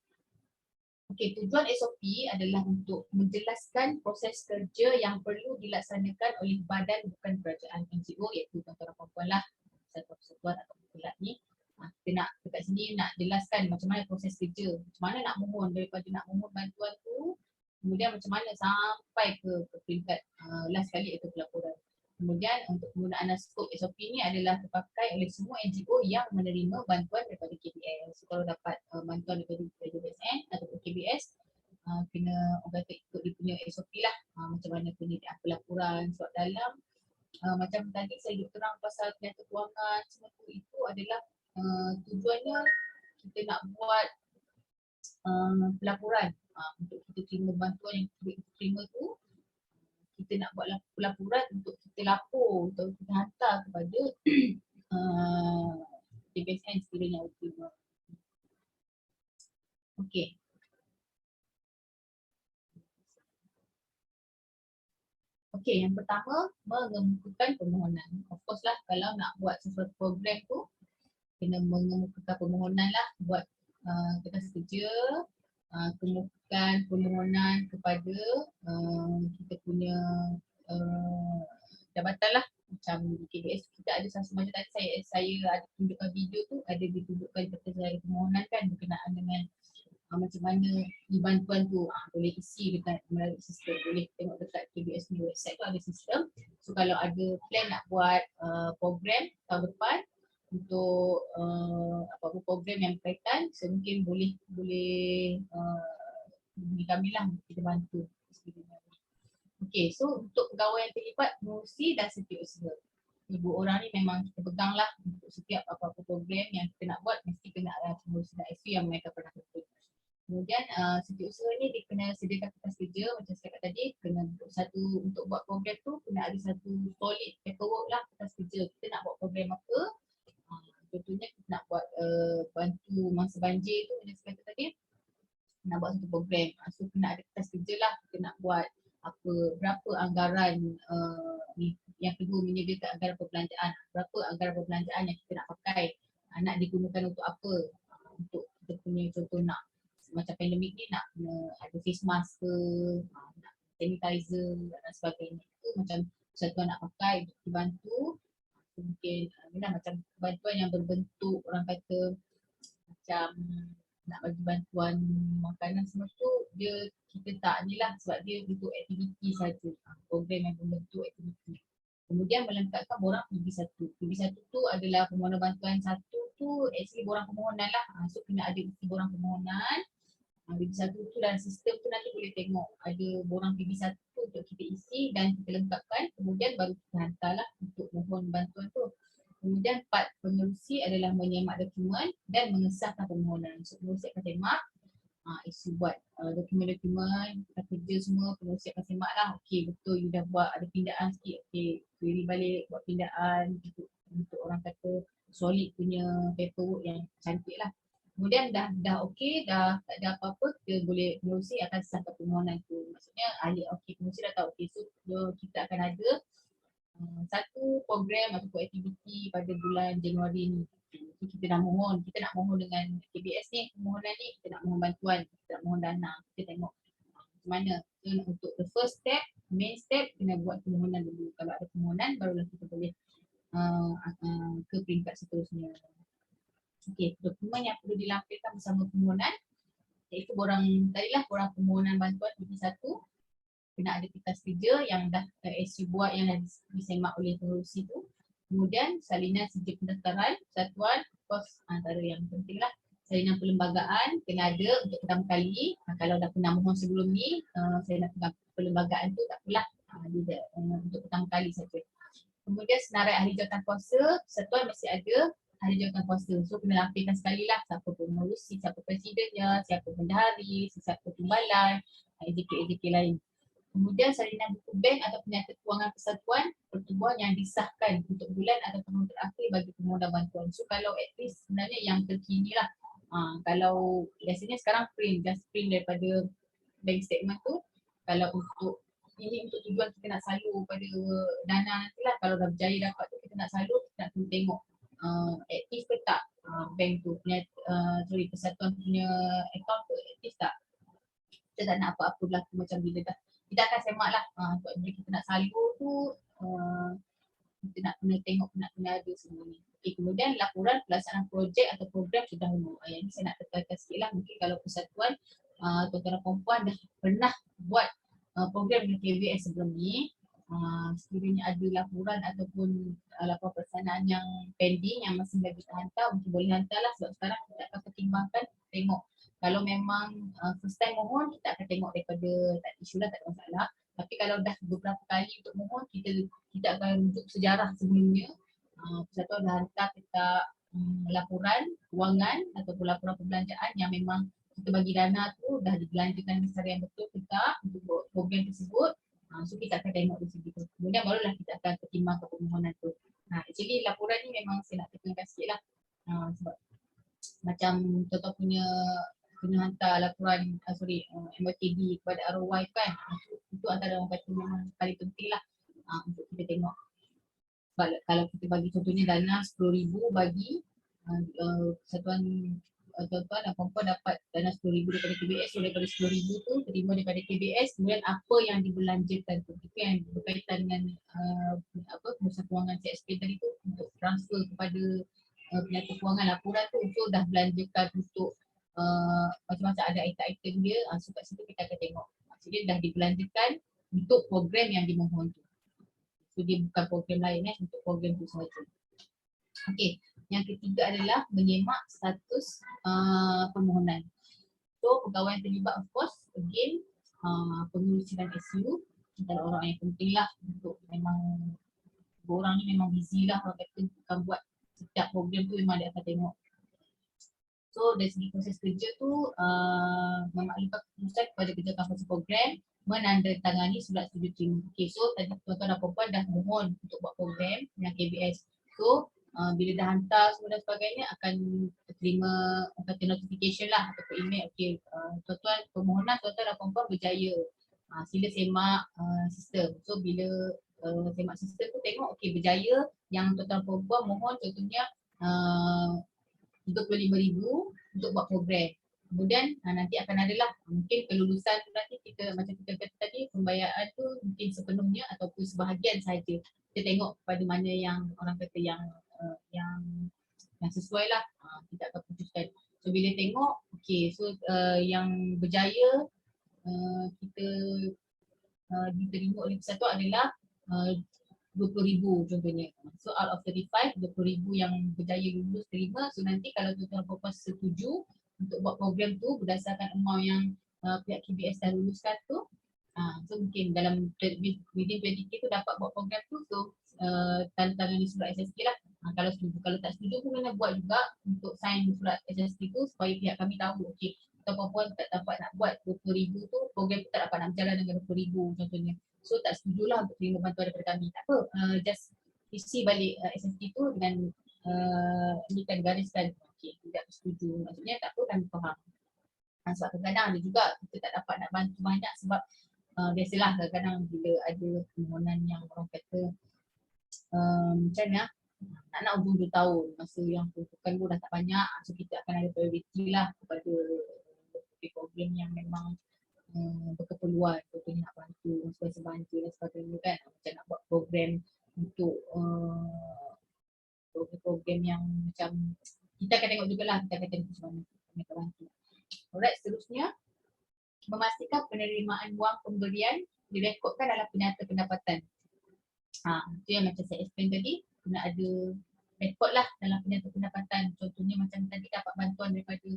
Speaker 2: Okay, tujuan SOP adalah untuk menjelaskan proses kerja yang perlu dilaksanakan oleh badan bukan kerajaan NGO iaitu tuan-tuan dan puan-puan lah, persatuan atau kumpulan ni. Kita nak dekat sini nak jelaskan macam mana proses kerja, macam mana nak mohon, daripada nak mohon bantuan tu, kemudian macam mana sampai ke peringkat last kali iaitu pelaporan. Kemudian untuk penggunaan skop SOP ni adalah terpakai oleh semua NGO yang menerima bantuan daripada KBS. So, kalau dapat bantuan daripada JBSN atau KBS, kena orang kata ikut dia punya SOP lah. Macam mana penyediaan pelaporan, surat dalam. Macam tadi saya duk terang pasal kenyataan kewangan, semua tu itu adalah tujuannya kita nak buat pelaporan untuk kita terima bantuan yang kita terima tu. Kita nak buat laporan untuk kita lapor atau kita hantar kepada JBSN sekiranya terima. Okey. Okey, yang pertama mengemukakan permohonan. Of course lah kalau nak buat sesuatu program tu kena mengemukakan permohonan lah, buat kertas kerja, kemukakan permohonan kepada kita punya jabatan lah. Macam di KBS kita ada macam tadi saya ada tunjukkan video tu, ada ditunjukkan kertas permohonan kan berkenaan dengan macam mana bantuan tu boleh isi dekat melalui sistem, boleh tengok dekat KBS ni website tu ada sistem. So kalau ada plan nak buat program tahun depan untuk apa-apa program yang berkaitan, so mungkin boleh hubungi kami lah, kita bantu. Okey, so untuk pegawai yang terlibat pengurusi dan setiausaha. Ibu orang ni memang kita pegang lah untuk setiap apa-apa program yang kita nak buat, mesti kena ada pengurusi dan SU yang mereka pernah betul. Kemudian setiausaha ni dia kena sediakan kertas kerja macam saya kata tadi, kena untuk buat program tu kena ada satu solid paperwork lah, kertas kerja. Kita nak buat program apa, contohnya kita nak buat bantu masa banjir tu macam saya kata tadi, nak buat satu program. So kena ada kertas kerja lah, kita nak buat berapa anggaran yang kedua menyediakan anggaran perbelanjaan, berapa anggaran perbelanjaan yang kita nak pakai, nak digunakan untuk apa, untuk kita punya contoh nak macam pandemik ni nak ada face mask ke, nak sanitizer dan sebagainya. Itu macam persatuan nak pakai untuk dibantu. Mungkin macam bantuan yang berbentuk orang kata macam nak bagi bantuan makanan semua tu, dia kita tak ni lah sebab dia bentuk aktiviti saja, program yang berbentuk aktiviti. Kemudian melengkapkan borang PB1. PB1 tu adalah permohonan bantuan satu tu actually borang permohonan lah. So kena ada isi borang permohonan. PB1 tu dalam sistem tu nanti boleh tengok ada borang PB1 tu untuk kita isi dan kita lengkapkan. Kemudian baru kita hantar lah untuk mohon bantuan tu. Kemudian part pengerusi adalah menyemak dokumen dan mengesahkan permohonan. So pengerusi akan semak, isu buat dokumen-dokumen, kerja semua, pengerusi akan semak lah. Okey betul you dah buat ada pindaan sikit, okey query balik buat pindaan untuk orang kata solid punya paperwork yang cantik lah. Kemudian dah okey, dah tak ada apa-apa, kita boleh pengerusi akan sahkan permohonan tu. Maksudnya ahli okey, pengerusi dah tahu okey, so kita akan ada satu program ataupun aktiviti pada bulan Januari ni. So, kita nak mohon dengan KBS ni, permohonan ni kita nak mohon bantuan, kita nak mohon dana, kita tengok macam mana. So, untuk the first step, main step kena buat permohonan dulu. Kalau ada permohonan barulah kita boleh ke peringkat seterusnya. Okey, dokumen yang perlu dilampirkan bersama permohonan iaitu borang permohonan bantuan PP1 kena ada kertas kerja yang dah SU buat yang dah disemak oleh pengurusi tu. Kemudian salinan sijil pendaftaran persatuan, of course antara yang penting lah. Salinan perlembagaan kena ada untuk pertama kali. Kalau dah pernah mohon sebelum ni, salinan perlembagaan tu tak apalah, dia untuk pertama kali saja. Kemudian senarai ahli jawatan kuasa, persatuan mesti ada ahli jawatan kuasa. So kena lampirkan sekali lah siapa pengurusi, siapa presidennya, siapa bendahari, siapa timbalan, AJK lain. Kemudian salinan buku bank atau penyata kewangan persatuan pertubuhan yang disahkan untuk bulan atau tahun terakhir bagi permohonan bantuan. So kalau at least sebenarnya yang terkini lah. Kalau biasanya sekarang just print daripada bank statement tu. Kalau untuk ini untuk tujuan kita nak salur pada dana nantilah. Kalau dah berjaya dapat tu kita nak salur, kita nak kena tengok aktif ke tak bank tu punya, persatuan punya account tu aktif tak. Kita tak nak apa-apa berlaku macam bila dah kita akan semak lah bila kita nak salur tu, kita nak kena tengok, nak kena ada semua ni. Okay, kemudian laporan pelaksanaan projek atau program sudah umum. Yang ni saya nak tekankan sikit lah, mungkin kalau persatuan tuan-tuan dan perempuan dah pernah buat program dengan KBS sebelum ni, sekiranya ada laporan ataupun laporan pelaksanaan yang pending yang masih lagi terhantar, mungkin boleh hantar lah sebab sekarang kita akan pertimbangkan tengok. Kalau memang first time mohon, kita akan tengok daripada tak isu lah, tak ada masalah. Tapi kalau dah beberapa kali untuk mohon, kita akan rujuk sejarah sebelumnya. Persatuan dah hantar kita laporan kewangan ataupun laporan perbelanjaan yang memang kita bagi dana tu dah dibelanjakan secara yang betul kita untuk program tersebut. So kita akan tengok di situ. Kemudian barulah kita akan pertimbangkan permohonan tu. Actually laporan ni memang saya nak tekankan sikit lah. Sebab macam tuan-tuan punya kena hantar laporan MOTD kepada ROY kan, itu antara orang kata memang paling penting lah untuk kita tengok. Sebab kalau kita bagi contohnya dana 10,000 bagi persatuan tuan-tuan dan perempuan dapat dana 10,000 daripada KBS, so daripada 10,000 tu terima daripada KBS, kemudian apa yang dibelanjakan tu, itu yang berkaitan dengan pengurusan kewangan CSP tadi tu untuk transfer kepada penyata kewangan laporan tu, so dah belanjakan untuk macam-macam ada item-item dia, so kat situ kita akan tengok maksudnya dah dibelanjakan untuk program yang dimohon tu. So dia bukan program lain untuk program tu sahaja. Okey, yang ketiga adalah menyemak status permohonan. So pegawai yang terlibat of course again pengurusi dan SU antara orang yang penting lah untuk memang orang ni memang busy lah, orang kata bukan buat setiap program tu memang dia akan tengok. So dari segi proses kerja tu memaklumkan keputusan kepada kerja kampanye program menandatangani surat setuju terima. Okay, so tadi tuan-tuan dan perempuan dah mohon untuk buat program dengan KBS. So bila dah hantar semua dan sebagainya akan terima kata notification lah ataupun email. Okay, tuan-tuan permohonan tuan-tuan dan perempuan berjaya. Sila semak sistem. So bila semak sistem tu tengok okay berjaya yang tuan-tuan perempuan mohon contohnya 25,000 untuk buat program. Kemudian nanti akan adalah mungkin kelulusan tu nanti kita macam kita kata tadi pembayaran tu mungkin sepenuhnya ataupun sebahagian saja. Kita tengok pada mana yang orang kata yang sesuai lah kita akan putuskan. So bila tengok okay so yang berjaya kita diterima oleh persatuan adalah 20,000 contohnya. So out of 35, 20,000 yang berjaya lulus terima. So nanti kalau tuan-tuan perempuan setuju untuk buat program tu berdasarkan amount yang pihak KBS dah luluskan tu, so mungkin dalam within 20k tu dapat buat program tu, so tanda-tangani surat SST lah. Kalau setuju, kalau tak setuju pun kena buat juga untuk sign surat SST tu supaya pihak kami tahu okay tuan perempuan tak dapat nak buat 20,000 tu, program tu tak dapat nak berjalan dengan 20,000 contohnya. So tak setujulah untuk terima bantuan daripada kami. Tak apa, just isi balik SST tu dengan ni kan gariskan okay, tidak setuju. Maksudnya tak apa kami faham. Sebab kadang-kadang ada juga kita tak dapat nak bantu banyak sebab biasalah kadang-kadang bila ada permohonan yang orang kata macam ni nak hujung 2 tahun masa yang peruntukan pun dah tak banyak, so kita akan ada priority lah kepada program yang memang berkeperluan, contohnya nak bantu bantu dan sebagainya kan, macam nak buat program untuk program yang macam kita akan tengok jugalah, kita akan tengok macam mana kita bantu. Alright, seterusnya memastikan penerimaan wang pemberian direkodkan dalam penyata pendapatan. Itu yang macam saya explain tadi, kena ada rekod lah dalam penyata pendapatan. Contohnya macam tadi dapat bantuan daripada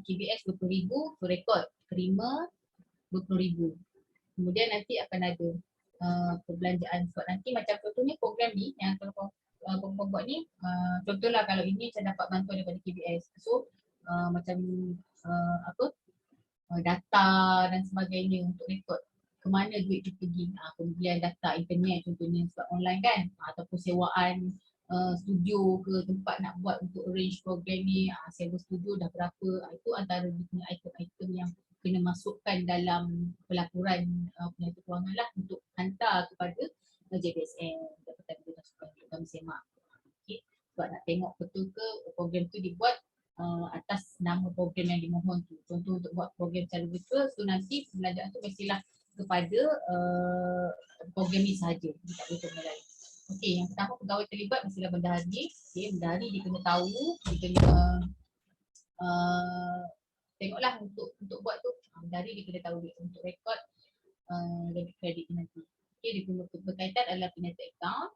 Speaker 2: KBS 20,000, so rekod terima 20,000. Kemudian nanti akan ada perbelanjaan, sebab nanti macam contohnya program ni yang kalau korang buat ni, contohlah kalau ini saya dapat bantuan daripada KBS, so macam data dan sebagainya untuk rekod ke mana duit tu pergi, pembelian data internet contohnya sebab online kan, ataupun sewaan studio ke tempat nak buat untuk arrange program ni, sewa studio dah berapa, itu antara punya item-item yang kena masukkan dalam pelaporan penyata kewangan lah untuk hantar kepada JBSN, Jabatan Bina Sukan untuk kami semak. Okay. Sebab nak tengok betul ke program tu dibuat atas nama program yang dimohon tu. Contoh untuk buat program secara virtual, so nanti pembelajaran tu mestilah kepada program ni sahaja, tak boleh program lain. Okey, yang pertama pegawai terlibat mestilah bendahari. Okey, bendahari dia kena tahu, dia kena tengoklah untuk buat tu, bendahari dia kena tahu dia untuk rekod debit kredit nanti. Okey, dia kena berkaitan adalah penyata akaun,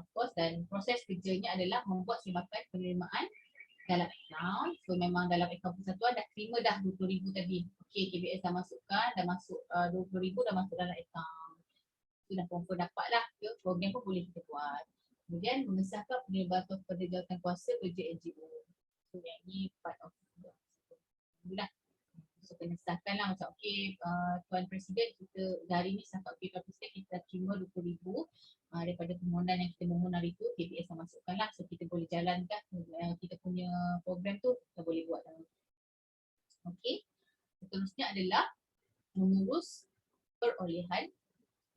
Speaker 2: of course, dan proses kerjanya adalah membuat sebarkan penerimaan dalam akaun. So memang dalam akaun persatuan dah terima dah 20,000 tadi. Okey, KBS dah masukkan, dah masuk 20,000 dah masuk dalam akaun. So dah confirm dapat lah, program pun boleh kita buat. Kemudian mengesahkan penerimaan kepada jawatan kuasa kerja NGO. So yang ni part of itulah. So kena sahkan lah macam okey, Tuan Presiden kita dari ni sampai okey Tuan Presiden kita dah terima 20,000 daripada permohonan yang kita mohon hari tu, KBS dah masukkan lah, so kita boleh jalankan kita punya program tu, kita boleh buat dalam. Okey, seterusnya adalah mengurus perolehan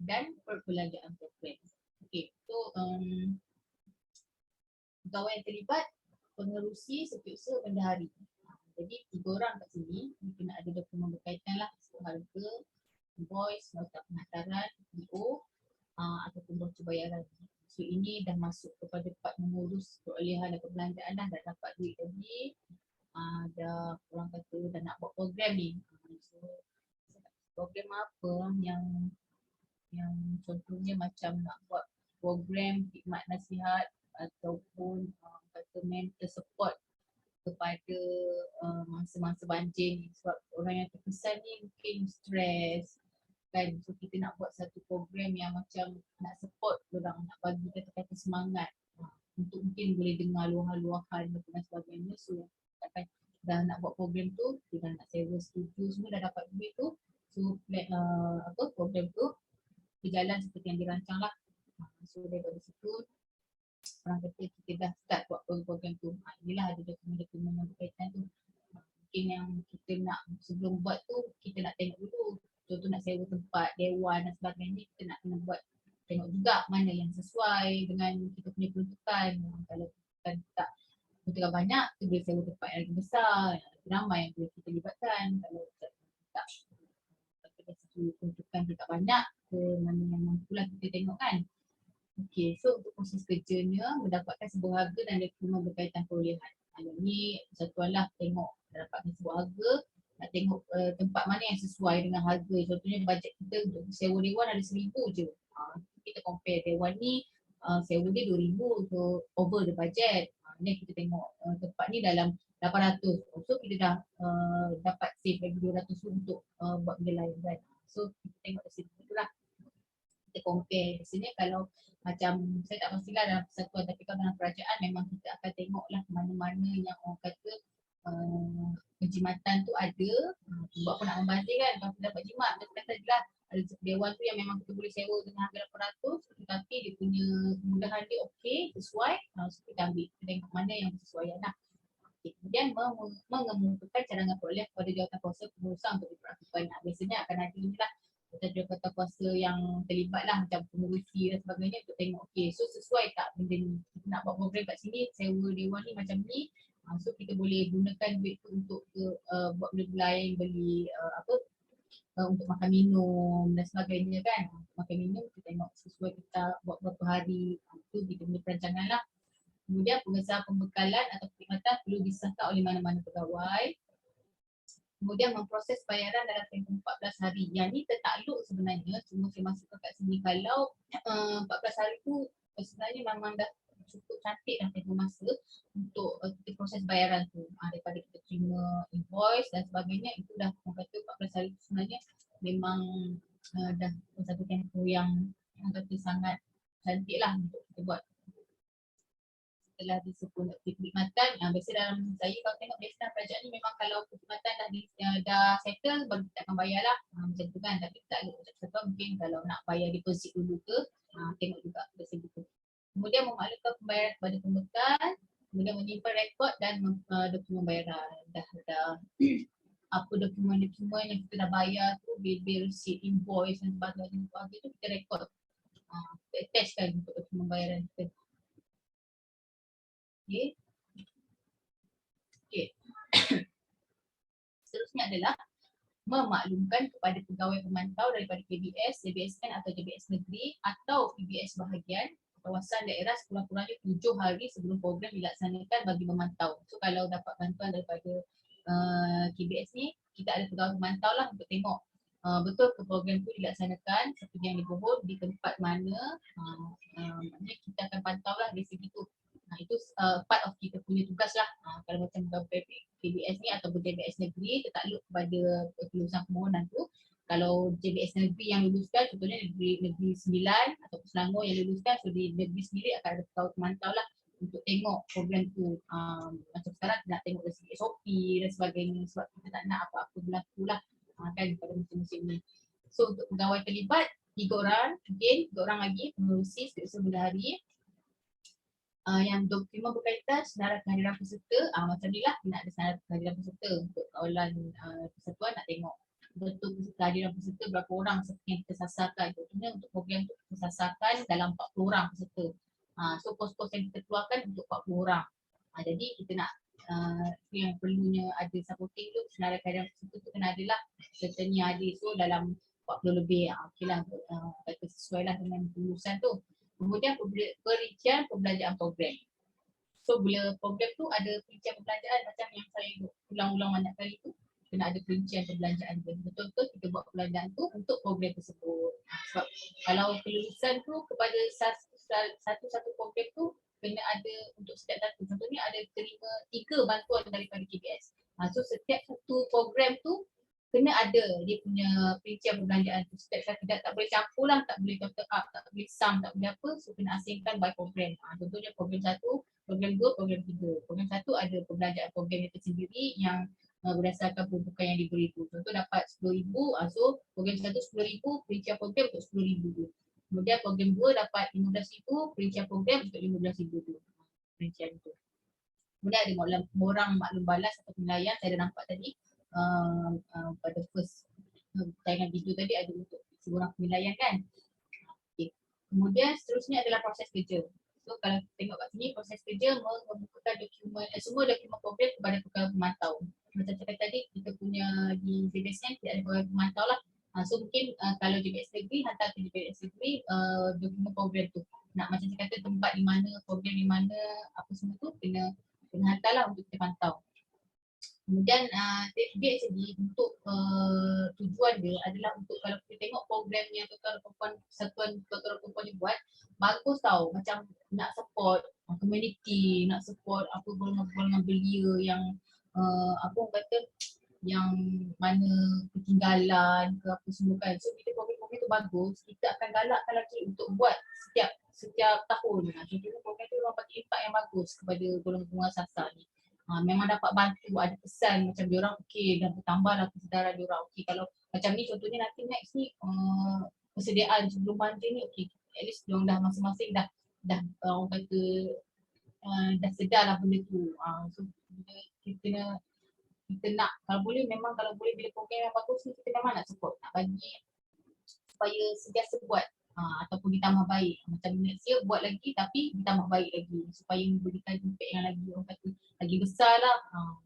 Speaker 2: dan perbelanjaan program. Okey, so pegawai yang terlibat, pengerusi, setiausaha, bendahari. Jadi 3 orang kat sini, kena ada dokumen berkaitan lah, harga, invoice, nota penghantaran, PO, ataupun bocor bayaran. So ini dah masuk kepada part mengurus perolehan dan perbelanjaan dah dapat duit tadi, dah orang kata dah nak buat program ni. So program apa yang contohnya macam nak buat program khidmat nasihat ataupun kata mental support kepada masa-masa banjir ni, sebab orang yang terkesan ni mungkin stres kan, so kita nak buat satu program yang macam nak support orang, nak bagi kata-kata semangat untuk mungkin boleh dengar luahan-luahan dan sebagainya. So akan dah nak buat program tu, dia dah nak sewa studio semua, dah dapat duit tu, so program tu berjalan seperti yang dirancang lah. So daripada situ orang kata kita dah start buat program tu. Inilah ada dokumen-dokumen yang berkaitan tu. Mungkin yang kita nak sebelum buat tu, kita nak tengok dulu. Contoh nak sewa tempat, dewan dan sebagainya, kita nak kena buat, tengok juga mana yang sesuai dengan kita punya peruntukan. Kalau kita tak peruntukan banyak, kita boleh sewa tempat yang lagi besar, yang lebih ramai yang boleh kita libatkan. Kalau tak dari segi peruntukan kita tak banyak, ke mana yang mampulah kita tengok kan. Okey, so untuk proses kerjanya mendapatkan sebuah harga dan dokumen berkaitan perolehan. Yang ni satuan lah tengok dapatkan sebuah harga, nak tengok tempat mana yang sesuai dengan harga. Contohnya bajet kita untuk sewa dewan ada 1,000 je. Kita compare dewan ni sewa dia 2,000, so over the budget. Ni kita tengok tempat ni dalam 800. So kita dah dapat save lagi 200 untuk buat benda lain kan. So kita tengok dari situ itulah. Kita compare. Biasanya kalau macam saya tak pastilah dalam persatuan, tapi kalau dalam kerajaan memang kita akan tengoklah mana-mana yang orang kata penjimatan tu ada, sebab pun nak membazir kan, kalau kita dapat jimat, kita kata je lah ada dewan tu yang memang kita boleh sewa dengan harga 800, tetapi dia punya kemudahan dia okey, sesuai, so kita ambil, kita tengok mana yang sesuai lah. Okay. Kemudian mengemukakan cadangan perolehan kepada jawatankuasa pengurusan untuk diperlakukan. Biasanya akan ada ni lah jawatankuasa yang terlibat lah macam pengurusi dan sebagainya untuk tengok okey, so sesuai tak benda ni, kita nak buat program kat sini, sewa dewan ni macam ni, so kita boleh gunakan duit tu untuk buat benda lain, beli untuk makan minum dan sebagainya kan. Makan minum kita tengok sesuai kita buat berapa hari, itu kita punya perancangan lah. Kemudian pengesahan pembekalan atau perkhidmatan perlu disahkan oleh mana-mana pegawai. Kemudian memproses bayaran dalam tempoh 14 hari. Yang ni tertakluk sebenarnya, cuma saya masukkan kat sini kalau 14 hari tu sebenarnya memang dah cukup cantik dah tempoh masa untuk kita proses bayaran tu. Daripada kita terima invoice dan sebagainya, itu dah orang kata 14 hari tu sebenarnya memang dah satu tempoh yang orang kata sangat cantik lah untuk kita buat. Setelah disempurna perkhidmatan, biasa dalam saya kalau tengok biasa dalam kerajaan ni memang kalau perkhidmatan dah settle baru kita akan bayar lah, macam tu kan. Tapi tak ada sebab mungkin kalau nak bayar deposit dulu ke, tengok juga dari segi tu. Kemudian memaklumkan pembayaran kepada pembekal, kemudian menyimpan rekod dan dokumen bayaran. Dah apa dokumen-dokumen yang kita dah bayar tu, bil-bil, receipt, invoice dan sebagainya tu kita rekod. Kita attachkan untuk dokumen bayaran kita. Okay. Seterusnya adalah memaklumkan kepada pegawai pemantau daripada KBS, JBSN atau JBS negeri atau PBS bahagian kawasan daerah sekurang-kurangnya 7 hari sebelum program dilaksanakan bagi memantau. So kalau dapat bantuan daripada KBS ni, kita ada pegawai pemantau lah untuk tengok betul ke program tu dilaksanakan seperti yang dibohong di tempat mana, maknanya kita akan pantau lah dari segi tu. Itu part of kita punya tugas lah. Kalau macam KBS ni atau JBS negeri tertakluk kepada kelulusan permohonan tu. Kalau JBS negeri yang luluskan, contohnya negeri 9 atau Selangor yang luluskan, so di negeri sendiri akan ada pegawai pemantau lah untuk tengok program tu. Macam sekarang nak tengok dari segi SOP dan sebagainya sebab kita tak nak apa-apa berlaku lah kan pada musim-musim ni. So untuk pegawai terlibat 3 orang, again 3 orang lagi pengurusi setiap hari. Yang dokumen berkaitan senarai kehadiran peserta, macam ni lah nak ada senarai kehadiran peserta untuk kawalan persatuan nak tengok betul kehadiran peserta berapa orang seperti yang kita sasarkan. Contohnya untuk program tu kita sasarkan dalam 40 orang peserta. So kos-kos yang kita keluarkan untuk 40 orang. Jadi kita nak yang perlunya ada supporting tu, senarai kehadiran peserta tu kena ada lah sertanya ada. So dalam 40 lebih, okey lah kata sesuai lah dengan lulusan tu. Kemudian perincian pembelanjaan program. So bila program tu ada perincian pembelanjaan macam yang saya ulang-ulang banyak kali tu, kena ada perincian pembelanjaan dia. Betul-betul kita buat pembelanjaan tu untuk program tersebut. Sebab kalau kelulusan tu kepada satu-satu program tu kena ada untuk setiap satu. Contohnya ada terima 3 bantuan daripada KBS. So setiap satu program tu kena ada dia punya perincian perbelanjaan tu. Setiap tidak tak boleh campur lah, tak boleh total up, tak boleh sum, tak boleh apa. So kena asingkan by program. Contohnya program 1, program 2, program 3. Program 1 ada perbelanjaan program itu sendiri yang berdasarkan peruntukan yang diberi tu. Contoh dapat 10,000, so program 1 10,000, perincian program untuk 10,000 tu. Kemudian program 2 dapat 15,000, perincian program untuk 15,000 tu. Perincian tu. Kemudian ada borang maklum balas atau penilaian, saya dah nampak tadi. Pada first tayangan video tadi ada untuk seborang penilaian kan. Okay. Kemudian seterusnya adalah proses kerja. So kalau tengok kat sini proses kerja membukakan dokumen semua dokumen program kepada pegawai pemantau. Macam cakap tadi kita punya di JBSN tidak ada pegawai pemantau lah. So mungkin kalau JBS negeri hantar ke JBS negeri dokumen program tu. Nak macam saya kata tempat di mana, program di mana, apa semua tu kena hantar lah untuk kita pantau. Kemudian dia sendiri untuk tujuan dia adalah untuk kalau kita tengok program yang Tuan Perempuan Persatuan Tuan Perempuan dia buat, bagus tau macam nak support community, nak support apa golongan-golongan belia yang apa orang kata yang mana ketinggalan ke apa semua kan. So bila program-program tu bagus, kita akan galakkan lagi untuk buat setiap tahun. Contohnya program tu orang bagi impact yang bagus kepada golongan-golongan sasar ni. Memang dapat bantu, ada pesan macam diorang okey dah bertambahlah kesedaran diorang. Okey kalau macam ni contohnya nanti next ni persediaan sebelum banjir ni okey at least diorang dah masing-masing dah orang kata dah sedar lah benda tu. So kita nak kalau boleh memang kalau boleh bila program yang bagus ni kita memang nak support, nak bagi supaya sentiasa buat ataupun ditambah baik. Macam next year buat lagi tapi ditambah baik lagi supaya memberikan impact yang lagi orang kata lagi besar lah.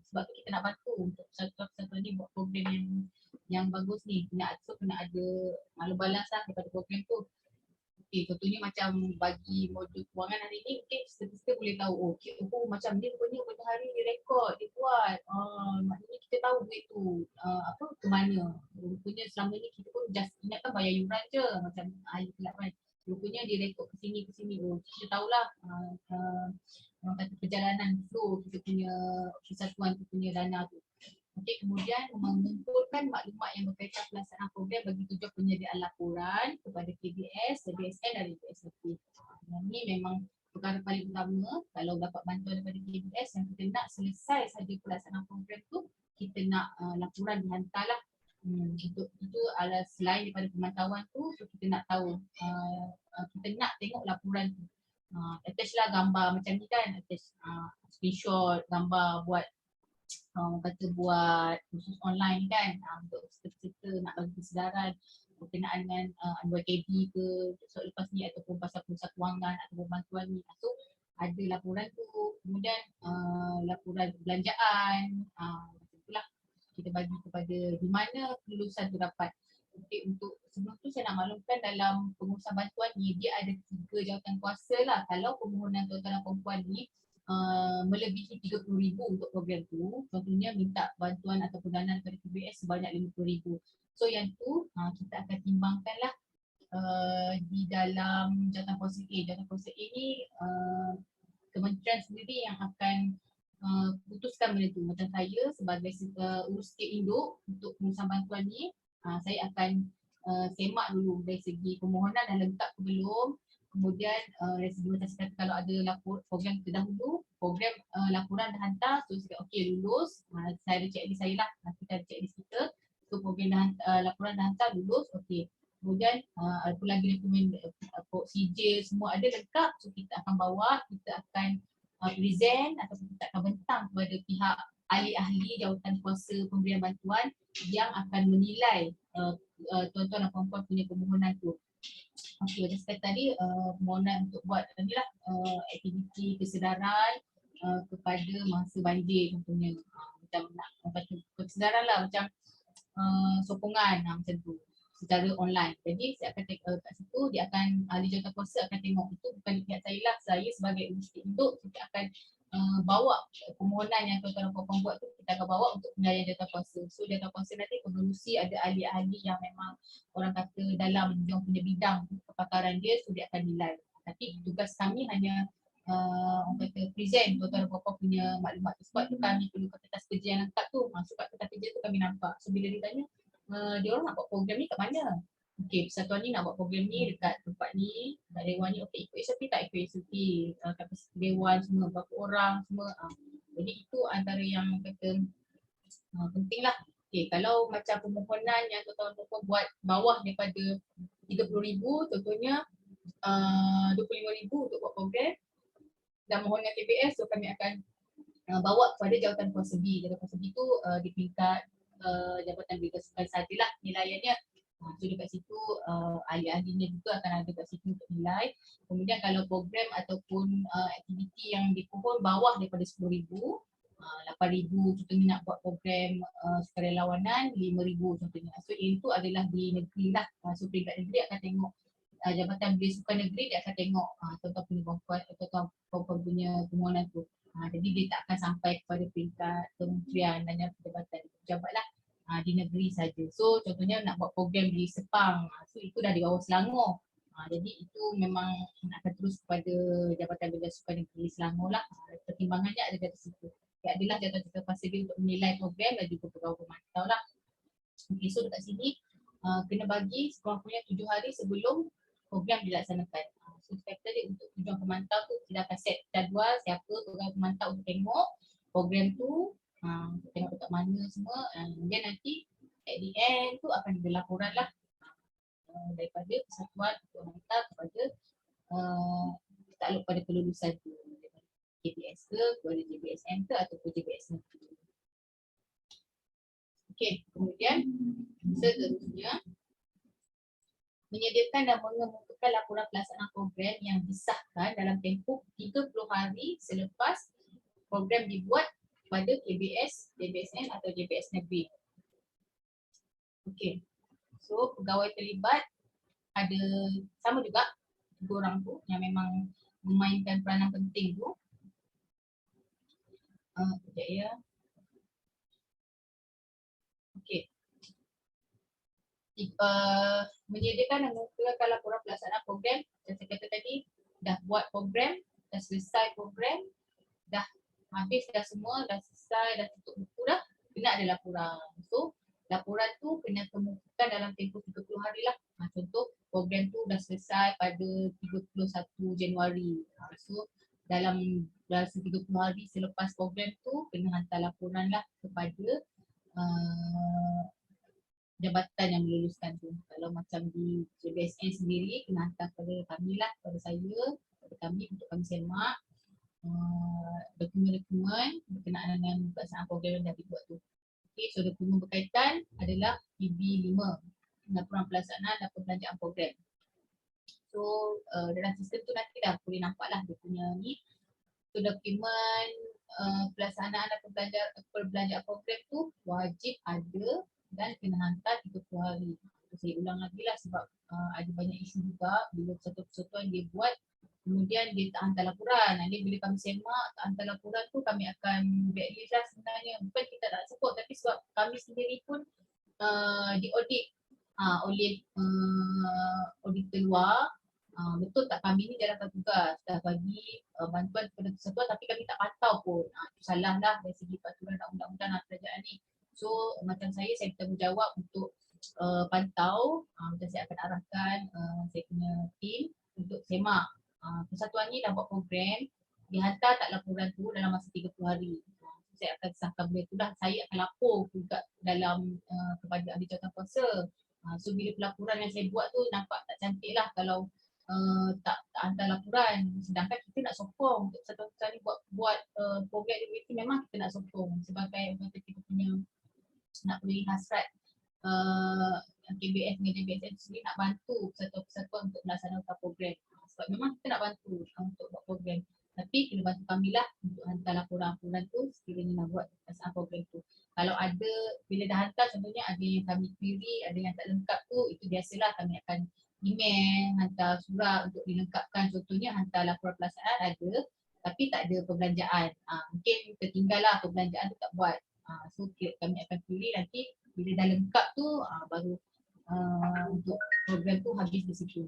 Speaker 2: Sebab tu kita nak bantu untuk satu-satu ni buat program yang bagus ni. Kena ada maklum balas lah daripada program tu. okey, contohnya macam bagi modul kewangan hari ni mungkin kita boleh tahu okey, oh macam ni rupanya benda hari ni rekod, dia buat. Maknanya kita tahu duit tu apa ke mana. Rupanya selama ni kita pun just ingatkan bayar yuran je macam ahli kelab kan. Rupanya dia rekod ke sini. Oh, kita tahulah orang kata perjalanan flow kita punya kesatuan tu punya dana tu. Okey, kemudian mengumpulkan maklumat yang berkaitan pelaksanaan program bagi tujuan penyediaan laporan kepada KBS, JBSN dan JBSNP. Ini memang perkara paling utama kalau dapat bantuan daripada KBS yang kita nak selesai saja pelaksanaan program tu, kita nak laporan dihantarlah. Untuk itu adalah selain daripada pemantauan tu, so kita nak tahu, kita nak tengok laporan tu. Attach lah gambar macam ni kan, attach screenshot, gambar buat kata buat khusus online kan untuk serta-serta nak bagi kesedaran berkenaan dengan NYKB ke so lepas ni ataupun pasal pusat kewangan ataupun bantuan ni. So ada laporan tu, kemudian laporan belanjaan macam itulah kita bagi kepada di mana kelulusan tu dapat. Okay, untuk sebelum tu saya nak maklumkan dalam pengurusan bantuan ni dia ada 3 jawatan kuasa lah. Kalau permohonan tuan-tuan dan perempuan ni melebihi 30,000 untuk program tu, contohnya minta bantuan ataupun dana daripada KBS sebanyak 50,000. So yang tu kita akan timbangkan lah di dalam jawatan kuasa A. Jawatan kuasa A ni kementerian sendiri yang akan putuskan benda tu. Macam saya sebagai urus sikit induk untuk pengurusan bantuan ni, saya akan semak dulu dari segi permohonan dah lengkap ke belum. Kemudian dari segi macam saya kata kalau ada program terdahulu, program laporan dah hantar, so saya kata okey lulus, saya ada checklist saya lah, kita ada checklist kita. So program laporan dah hantar, lulus, okey. Kemudian apa lagi dokumen sijil semua ada lengkap, so kita akan bawa, kita akan present ataupun kita akan bentang kepada pihak ahli-ahli jawatan kuasa pemberian bantuan yang akan menilai tuan-tuan dan puan-puan punya permohonan tu. Okey, macam saya tadi permohonan untuk buat inilah aktiviti kesedaran kepada masa banjir contohnya. Macam nak kesedaran lah macam sokongan macam tu secara online. Jadi saya akan kat situ dia akan ahli jawatan kuasa akan tengok itu bukan di pihak saya lah. Saya sebagai urus induk kita akan bawa permohonan yang tuan-tuan dan puan-puan buat tu kita akan bawa untuk penilaian jawatan kuasa. So jawatan kuasa nanti pengerusi ada ahli-ahli yang memang orang kata dalam dia punya bidang kepakaran dia, so dia akan nilai. Tapi tugas kami hanya orang kata present tuan-tuan dan puan-puan punya maklumat tu. Sebab tu kami perlu kertas kerja yang lengkap tu. Sebab kertas kerja tu kami nampak. So bila ditanya dia orang nak buat program ni kat mana? Okey, persatuan ni nak buat program ni dekat tempat ni, dekat dewan ni, okey ikut SOP tak ikut SOP, kapasiti dewan semua, berapa orang semua. Jadi itu antara yang kata penting lah. Okey, kalau macam permohonan yang tuan-tuan buat bawah daripada 30,000, contohnya 25,000 untuk buat program dan mohon dengan KBS, so kami akan bawa kepada jawatan kuasa B. Jawatan kuasa B tu di peringkat jabatan bidang sukan sajalah penilaiannya. So dekat situ ahli-ahlinya juga akan ada kat situ untuk nilai. Kemudian kalau program ataupun aktiviti yang dikumpul bawah daripada 10,000, 8,000 contohnya nak buat program sukarelawanan 5,000 contohnya. So itu adalah di negeri lah. So peringkat negeri akan tengok Jabatan Bidang Sukan Negeri dia akan tengok tuan-tuan punya perempuan atau tuan-tuan punya permohonan tu. Jadi dia tak akan sampai kepada peringkat kementerian dan jabatan pejabat lah. Di negeri saja. So contohnya nak buat program di Sepang, so itu dah di bawah Selangor. Jadi itu memang akan terus kepada Jabatan Bidang Sukan Negeri Selangor lah. Pertimbangannya ada dari situ. Dia adalah jawatan kuasa dia untuk menilai program dan juga pegawai pemantau lah. Okay, so dekat sini kena bagi sekurang-kurangnya 7 hari sebelum program dilaksanakan. So kita tadi untuk tujuan pemantau tu kita akan set jadual siapa pegawai pemantau untuk tengok program tu. Tengok dekat mana semua, kemudian nanti at the end tu akan ada laporan lah daripada persatuan untuk hantar kepada takluk pada kelulusan tu, KBS ke, kepada JBSN ke ataupun JBSN ke. Okey, kemudian seterusnya menyediakan dan mengemukakan laporan pelaksanaan program yang disahkan dalam tempoh 30 hari selepas program dibuat pada KBS, JBSN atau JBS Negeri. Okey. So pegawai terlibat ada sama juga tiga orang tu yang memang memainkan peranan penting tu. Sekejap ya. Okey. Menyediakan dan mengumpulkan laporan pelaksanaan program. Yang saya kata tadi, dah buat program, dah selesai program, dah habis dah semua, dah selesai, dah tutup buku dah, kena ada laporan. So, laporan tu kena kemukakan dalam tempoh 30 hari lah. Contoh, program tu dah selesai pada 31 Januari. So, dalam 30 hari selepas program tu, kena hantar laporan lah kepada jabatan yang meluluskan tu. Kalau macam di JBSN sendiri, kena hantar kepada kami lah, kepada saya, kepada kami untuk kami semak dokumen-dokumen berkenaan dengan pelaksanaan program yang dah dibuat tu. Okay, so dokumen berkaitan adalah PB5, laporan pelaksanaan dan perbelanjaan program. So dalam sistem tu nanti dah boleh nampak lah dia punya ni. So dokumen pelaksanaan dan perbelanjaan program tu wajib ada dan kena hantar 30 hari. Saya ulang lagi lah sebab ada banyak isu juga bila persatuan-persatuan dia buat kemudian dia tak hantar laporan. Nanti bila kami semak tak hantar laporan tu kami akan blacklist lah sebenarnya. Bukan kita tak support tapi sebab kami sendiri pun diaudit oleh auditor luar. Betul tak kami ni jalankan tugas dah bagi bantuan kepada persatuan tapi kami tak pantau pun. Itu salah lah dari segi peraturan dan undang-undang kerajaan ni. So macam saya bertanggungjawab untuk pantau. Macam saya akan arahkan saya punya team untuk semak. Persatuan ni dah buat program, dihantar tak laporan tu dalam masa 30 hari. Saya akan sahkan benda tu dah, saya akan lapor juga dalam kepada ahli jawatankuasa. So bila pelaporan yang saya buat tu nampak tak cantik lah kalau tak hantar laporan. Sedangkan kita nak sokong untuk persatuan ni buat program aktiviti memang kita nak sokong sebagai kita punya nak beri hasrat KBS dengan JBSN sendiri nak bantu persatuan-persatuan untuk melaksanakan program. Sebab memang kita nak bantu untuk buat program. Tapi kena bantu kami lah untuk hantar laporan-laporan tu sekiranya nak buat pelaksanaan program tu. Kalau ada, bila dah hantar contohnya ada yang kami query, ada yang tak lengkap tu, itu biasalah kami akan email, hantar surat untuk dilengkapkan. Contohnya hantar laporan pelaksanaan ada tapi tak ada perbelanjaan. Mungkin tertinggal lah perbelanjaan tu tak buat. So kami akan query nanti bila dah lengkap tu baru untuk program tu habis di situ.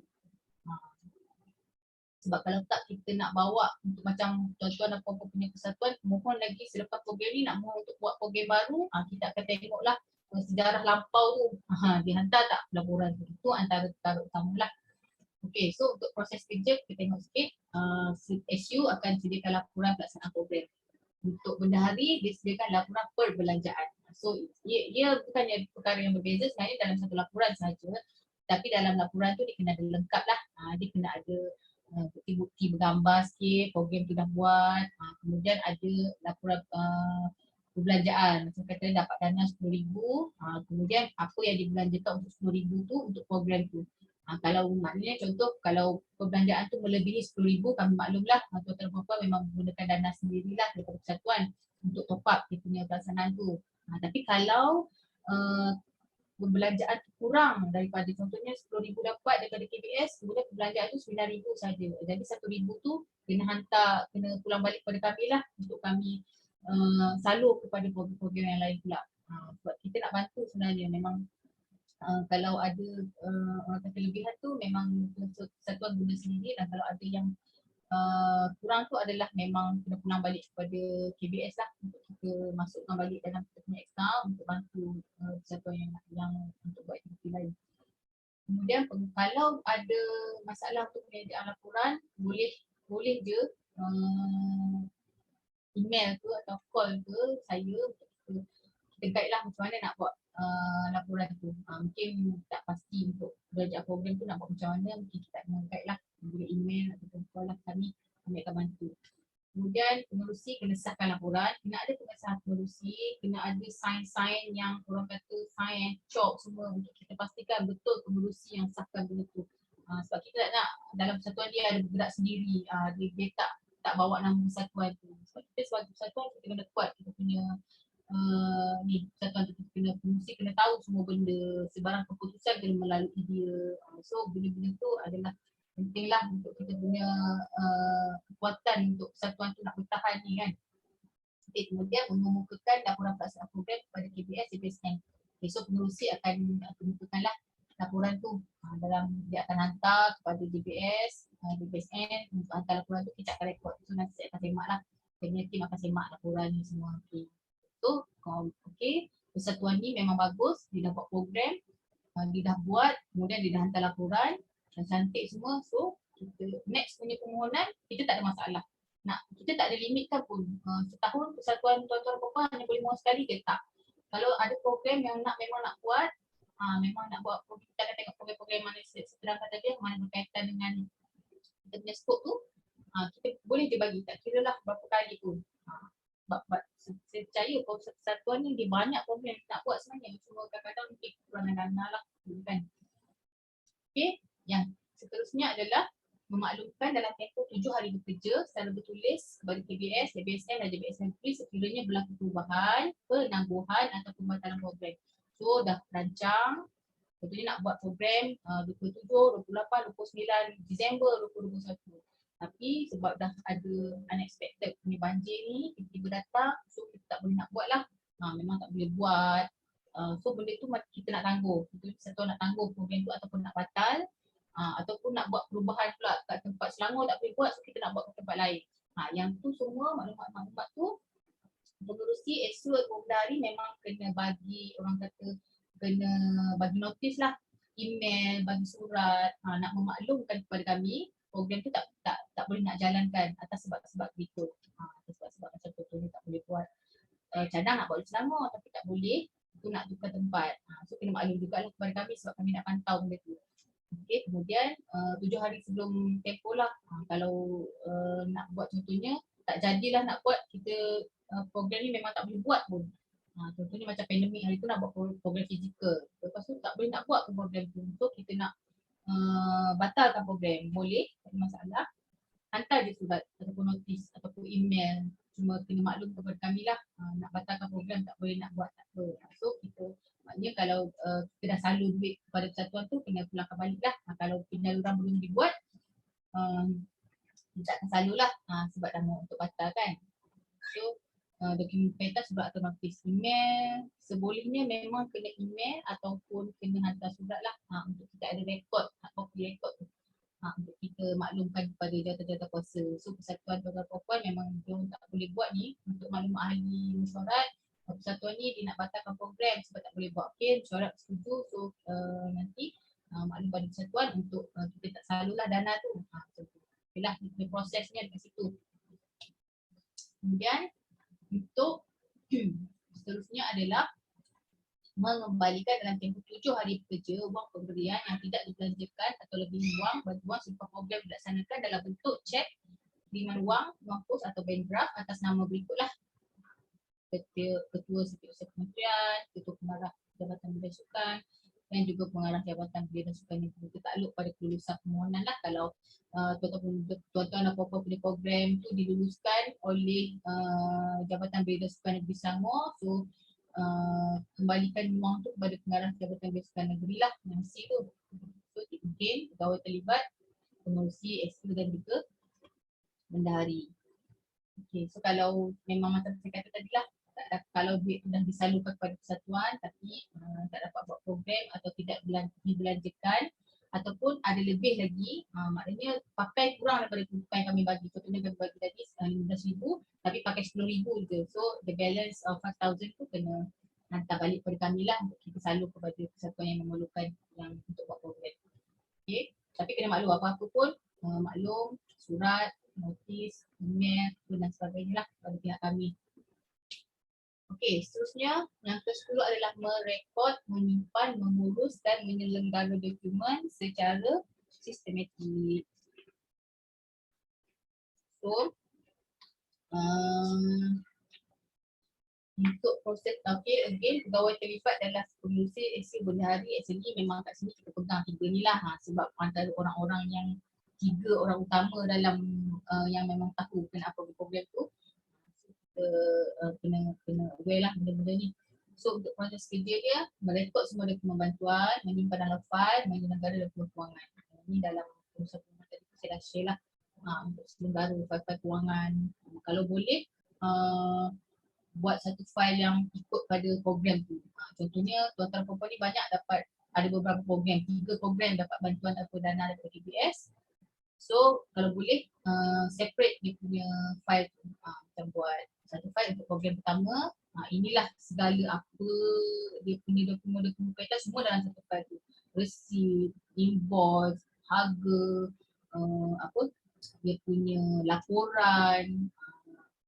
Speaker 2: Sebab kalau tak kita nak bawa untuk macam tuan-tuan dan puan-puan punya persatuan, mohon lagi selepas program ni nak mohon untuk buat program baru, kita akan tengoklah sejarah lampau tu dihantar tak laporan tu. Itu antara perkara utama lah. Okay, so untuk proses kerja kita tengok sikit. SU akan sediakan laporan pelaksanaan program. Untuk bendahari dia sediakan laporan perbelanjaan. So ia bukannya perkara yang berbeza sebenarnya dalam satu laporan sahaja. Tapi dalam laporan tu dia kena ada lengkap lah. Dia kena ada bukti-bukti bergambar sikit, program tu dah buat. Kemudian ada laporan perbelanjaan. Macam kata dapat dana RM10,000. Kemudian apa yang dibelanjakan untuk RM10,000 tu untuk program tu. Kalau maknanya contoh kalau perbelanjaan tu melebihi RM10,000 kami maklumlah tuan-tuan puan-puan memang menggunakan dana sendirilah daripada persatuan untuk top up dia punya pelaksanaan tu. Tapi kalau perbelanjaan tu kurang daripada contohnya RM10,000 dapat daripada KBS, kemudian perbelanjaan tu RM9,000 saja. Jadi RM1,000 tu kena pulang balik kepada kami lah untuk kami salur kepada program-program yang lain pula. Sebab kita nak bantu sebenarnya memang kalau ada orang kata kelebihan tu memang persatuan guna sendiri dan kalau ada yang kurang tu adalah memang kena pulang balik kepada KBS lah untuk kita masukkan balik dalam kita punya account untuk bantu persatuan yang untuk buat aktiviti lain. Kemudian kalau ada masalah untuk penyediaan laporan boleh je email tu atau call ke saya untuk kita guide lah macam mana nak buat laporan tu. Mungkin tak pasti untuk belajar program tu nak buat macam mana, mungkin kita nak guide lah boleh email ataupun call lah kami akan bantu. Kemudian pengerusi kena sahkan laporan, kena ada pengesahan pengerusi, kena ada sign-sign yang orang kata sign and chalk semua untuk kita pastikan betul pengerusi yang sahkan benda tu. Sebab kita tak nak dalam persatuan dia ada bergerak sendiri, dia tak bawa nama persatuan tu. Sebab kita sebagai persatuan kita kena kuat kita punya persatuan tu, kita kena pengerusi kena tahu semua benda, sebarang keputusan kena melalui dia. So benda-benda tu adalah pentinglah untuk kita punya kekuatan untuk persatuan tu nak bertahan ni kan. Okay, kemudian mengemukakan laporan pelaksanaan program kepada KBS, JBSN. Okay, so pengerusi akan kemukakanlah laporan tu dalam dia akan hantar kepada JBS, JBSN untuk hantar laporan tu kita akan rekod. So nanti saya akan semak lah. Kami tim akan semak laporan ni semua. Okay. So okay, persatuan ni memang bagus, dia dah buat program, dia dah buat, kemudian dia dah hantar laporan dan cantik semua. So kita next punya permohonan kita tak ada masalah. Kita tak ada limitkan pun. Setahun persatuan tuan-tuan perempuan hanya boleh mohon sekali ke tak. Kalau ada program yang memang nak buat, memang nak buat, kita akan tengok program-program mana seterangkan tadi yang mana berkaitan dengan kita punya skop tu, kita boleh je bagi, tak kira lah berapa kali pun. Saya percaya persatuan ni dia banyak program yang nak buat sebenarnya, cuma kadang-kadang mungkin kekurangan dana lah kan. Okay, yang seterusnya adalah memaklumkan dalam tempoh 7 hari bekerja secara bertulis kepada KBS, JBSN dan JBSN sekiranya berlaku perubahan, penangguhan atau pembatalan program. So dah rancang, contohnya nak buat program 27, 28, 29 Disember 2021. Tapi sebab dah ada unexpected punya banjir ni, tiba-tiba datang, so kita tak boleh nak buat lah. Memang tak boleh buat. So benda tu kita nak tangguh. Kita nak tangguh program tu ataupun nak batal. Ataupun nak buat perubahan pula kat tempat Selangor tak boleh buat, so kita nak buat ke tempat lain. Yang tu semua maklumat-maklumat tu pengerusi SU atau Bendahari memang kena bagi, orang kata kena bagi notis lah, email, bagi surat, nak memaklumkan kepada kami program tu tak boleh nak jalankan atas sebab-sebab berikut. Sebab-sebab macam contohnya tak boleh buat cadang nak buat di Selangor tapi tak boleh, tu nak tukar tempat. So kena maklum jugalah kepada kami sebab kami nak pantau benda tu. Okay, kemudian 7 hari sebelum tempoh lah, kalau nak buat contohnya tak jadilah nak buat, kita program ni memang tak boleh buat pun. Contohnya macam pandemik hari tu nak buat program fizikal, lepas tu tak boleh nak buat program tu, so kita nak batalkan program, boleh, tak ada masalah. Hantar je surat ataupun notis ataupun email, cuma kena maklum kepada kami lah, nak batalkan program tak boleh nak buat, tak apa. So kita maknanya kalau kita dah salur duit kepada persatuan tu kena pulangkan balik lah. Kalau penyaluran belum dibuat, kita akan salur lah sebab dah mau untuk batal kan. So dokumen pentas surat atau notis email, sebolehnya memang kena email ataupun kena hantar surat lah untuk kita ada rekod, copy rekod tu. Untuk kita maklumkan kepada jawatan-jawatan kuasa. So persatuan tuan-tuan perempuan memang dia tak boleh buat ni untuk maklumat ahli mesyuarat. Persatuan ni dia nak batalkan program sebab tak boleh buat. Okay, mesyuarat setuju, so nanti maklum pada persatuan untuk kita tak salurlah dana tu. Itulah prosesnya dekat situ. Kemudian untuk seterusnya adalah mengembalikan dalam tempoh 7 hari bekerja wang pemberian yang tidak dibelanjakan atau lebih wang bantuan serta program dilaksanakan dalam bentuk cek, kiriman wang, pos atau bank draft atas nama berikutlah: Ketua Setiausaha Kementerian, Ketua Pengarah Jabatan Belia Sukan dan juga Pengarah Jabatan Belia Sukan yang tertakluk pada kelulusan permohonan lah. Kalau tuan-tuan dan puan-puan punya program tu diluluskan oleh Jabatan Belia Sukan Negeri Selangor, so kembalikan wang tu kepada Pengarah Jabatan Belia Sukan Negeri lah, MC tu. So mungkin pegawai terlibat, pengerusi, SU dan juga bendahari. Okay, so kalau memang macam saya kata tadi lah, kalau duit tu dah disalurkan kepada persatuan tapi tak dapat buat program atau tidak dibelanjakan ataupun ada lebih lagi, maknanya pakai kurang daripada apa yang kami bagi. Contohnya kami bagi tadi 15,000 tapi pakai 10,000 je. So the balance of 5,000 tu kena hantar balik kepada kami lah untuk kita salur kepada persatuan yang memerlukan yang untuk buat program. Okay, tapi kena maklum apa-apa pun, maklum, surat, notis, email dan sebagainya lah kepada pihak kami. Okey, seterusnya yang ke-10 adalah merekod, menyimpan, mengurus dan menyelenggara dokumen secara sistematik. So, untuk proses, again, pegawai terlibat dalam pengerusi SU Bendahari, SLE memang kat sini kita pegang 3 ni lah, sebab antara orang-orang yang 3 orang utama dalam yang memang tahu kenapa program tu. Kena aware lah benda-benda ni. So untuk proses kerja dia, merekod semua dokumen bantuan, menyimpan dalam file, menyelenggara dokumen kewangan. Ini dalam urusan saya dah share lah untuk sistem baru file-file kewangan. Kalau boleh buat satu file yang ikut pada program tu. Contohnya tuan-tuan perempuan ni banyak dapat ada beberapa program, 3 program dapat bantuan atau dana daripada DBS. So kalau boleh separate dia punya file tu. Macam buat satu file untuk program pertama. Inilah segala apa dia punya dokumen-dokumen kaitan semua dalam satu file tu. Receipt, invoice, harga, dia punya laporan,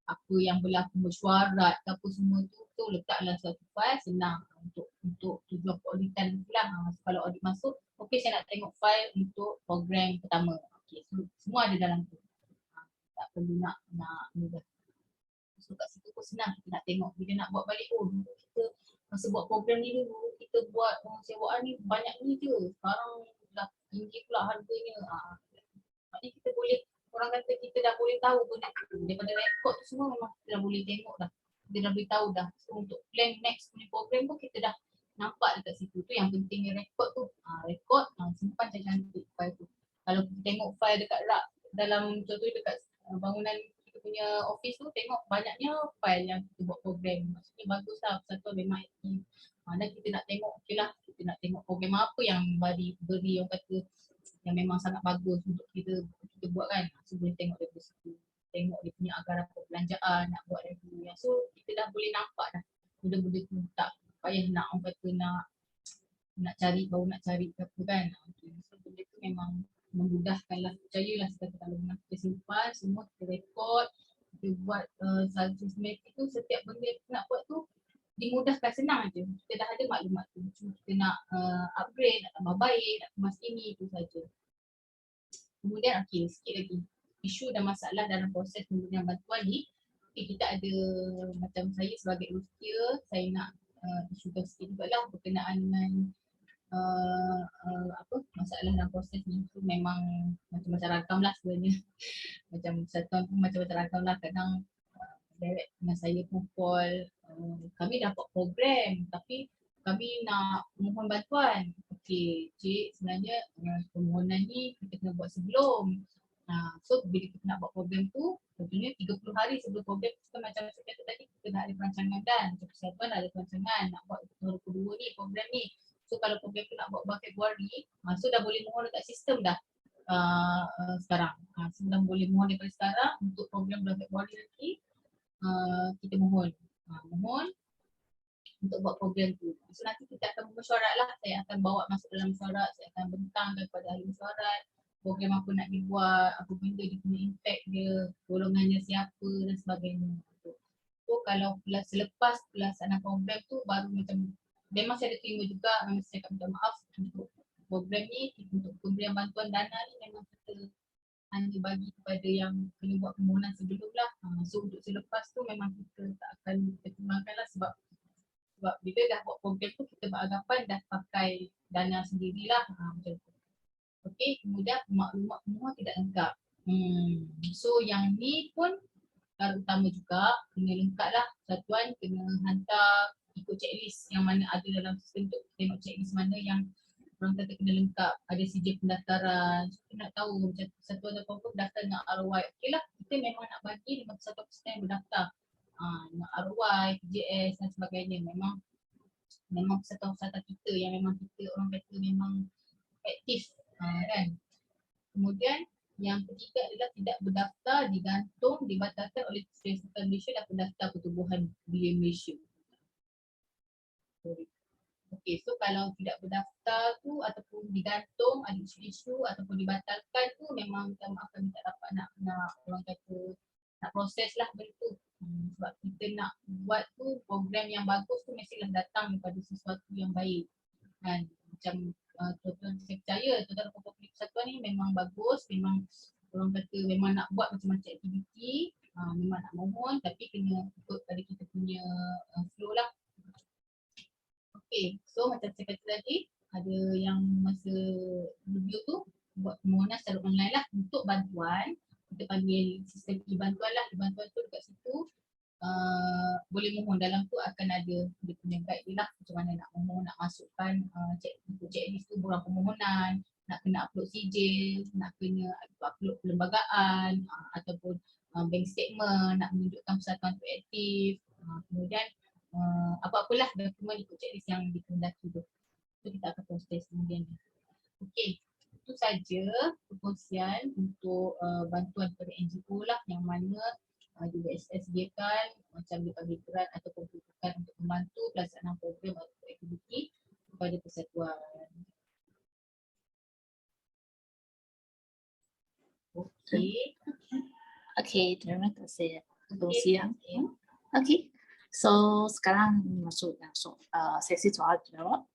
Speaker 2: apa yang berlaku mesyuarat ke apa semua tu letak dalam satu file, senang untuk tujuan auditan pula. Kalau audit masuk, okey saya nak tengok file untuk program pertama. Okey, semua ada dalam tu. Tak perlu nak ni dah. So kat situ pun senang kita nak tengok bila nak buat balik, dulu kita masa buat program ni dulu kita buat sewaan ni banyak ni je. Sekarang dah tinggi pula harganya. Maknanya kita boleh, orang kata kita dah boleh tahu benda tu. Daripada rekod tu semua memang kita dah boleh tengok dah. Kita dah boleh tahu dah. So untuk plan next punya program pun kita dah nampak dekat situ. Tu yang pentingnya rekod tu. Rekod, simpan cantik file tu. Kalau kita tengok file dekat rak dalam contohnya dekat bangunan kita punya office tu, tengok banyaknya file yang kita buat program. Maksudnya bagus lah, persatuan memang aktif. Dan kita nak tengok, okey lah, kita nak tengok program apa yang beri yang kata yang memang sangat bagus untuk kita buat kan. So boleh tengok dari situ. Tengok dia punya anggaran perbelanjaan, nak buat review. So kita dah boleh nampak dah benda-benda tu, tak payah nak orang kata nak cari, baru nak cari ke apa kan. So benda tu memang memudahkan lah, percayalah kalau memang kita simpan semua, kita rekod, kita buat systematic tu, setiap benda kita nak buat tu dimudahkan, senang aja. Kita dah ada maklumat tu, cuma kita nak upgrade, nak tambah baik, nak kemas ini tu saja. Kemudian sikit lagi isu dan masalah dalam proses pemberian bantuan ni. Kita ada, macam saya sebagai usia, saya nak isukan sikit juga lah berkenaan dengan masalah dalam proses ni. Tu memang macam-macam ragam lah sebenarnya. Macam persatuan pun macam-macam ragam lah. Kadang direct dengan saya pun call, kami dah buat program tapi kami nak mohon bantuan. Okey, cik, sebenarnya permohonan ni kita kena buat sebelum. So bila kita nak buat program tu, tentunya 30 hari sebelum program kita macam saya kata tadi, kita dah ada perancangan dan persatuan ada perancangan nak buat tahun kedua ni program ni. So kalau program tu nak buat bulan Februari, so dah boleh mohon dekat sistem dah sekarang. So dah boleh mohon daripada sekarang untuk program bulan Februari nanti. Kita mohon untuk buat program tu. So nanti kita akan mesyuarat lah, saya akan bawa masuk dalam mesyuarat, saya akan bentangkan kepada ahli mesyuarat program apa nak dibuat, apa benda dia punya impact dia, golongannya siapa dan sebagainya. So kalau selepas pelaksanaan program tu baru macam, memang saya ada terima juga, memang saya akan minta maaf untuk program ni, untuk pemberian bantuan dana ni memang kita hanya bagi kepada yang kena buat permohonan sebelum lah. So untuk selepas tu memang kita tak akan pertimbangkan lah, sebab bila dah buat program tu kita beranggapan dah pakai dana sendirilah. Macam tu. Okey, kemudian maklumat semua tidak lengkap. So yang ni pun utama juga, kena lengkap lah. Persatuan kena hantar ikut checklist yang mana ada dalam sistem tu. Tengok checklist mana yang orang kata kena lengkap. Ada CJ pendaftaran. So, kita nak tahu macam persatuan atau apa berdaftar dengan ROI. Okey lah, kita memang nak bagi dengan persatuan yang berdaftar. Dengan ROI, PJS dan sebagainya. Memang persatuan-persatuan kita yang memang kita orang kata memang aktif. Kan? Kemudian yang ketiga adalah tidak berdaftar, digantung, dibatalkan oleh Persatuan Malaysia dan pendaftar pertubuhan belia Malaysia. Okey, so kalau tidak berdaftar tu ataupun digantung, ada isu-isu ataupun dibatalkan tu, memang minta maaf kami tak dapat nak orang kata nak proses lah benda tu. Sebab kita nak buat tu program yang bagus tu mestilah datang daripada sesuatu yang baik. Kan? Macam tuan-tuan saya percaya tuan-tuan kompetisi persatuan ni memang bagus, memang orang kata memang nak buat macam-macam aktiviti, memang nak mohon tapi kena ikut pada kita punya flow lah. Okay, so macam saya kata tadi, ada yang masa review tu buat permohonan secara online lah untuk bantuan. Kita panggil sistem e-bantuan lah, e-bantuan tu dekat situ boleh mohon, dalam tu akan ada dia punya guide dia lah macam mana nak mohon, nak masukkan checklist tu, borang permohonan, nak kena upload sijil, nak kena upload perlembagaan ataupun bank statement, nak menunjukkan persatuan tu aktif, kemudian apa-apalah dokumen ikut checklist yang dikehendaki tu. So kita akan proses kemudian. Okey, itu saja perkongsian untuk bantuan kepada NGO lah yang mana USS sediakan macam dibagi grant ataupun peruntukan untuk membantu pelaksanaan program atau aktiviti kepada persatuan. Okey.
Speaker 1: Okay, terima kasih.
Speaker 2: Okey.
Speaker 1: Okay, so sekarang masuk sesi soal jawab.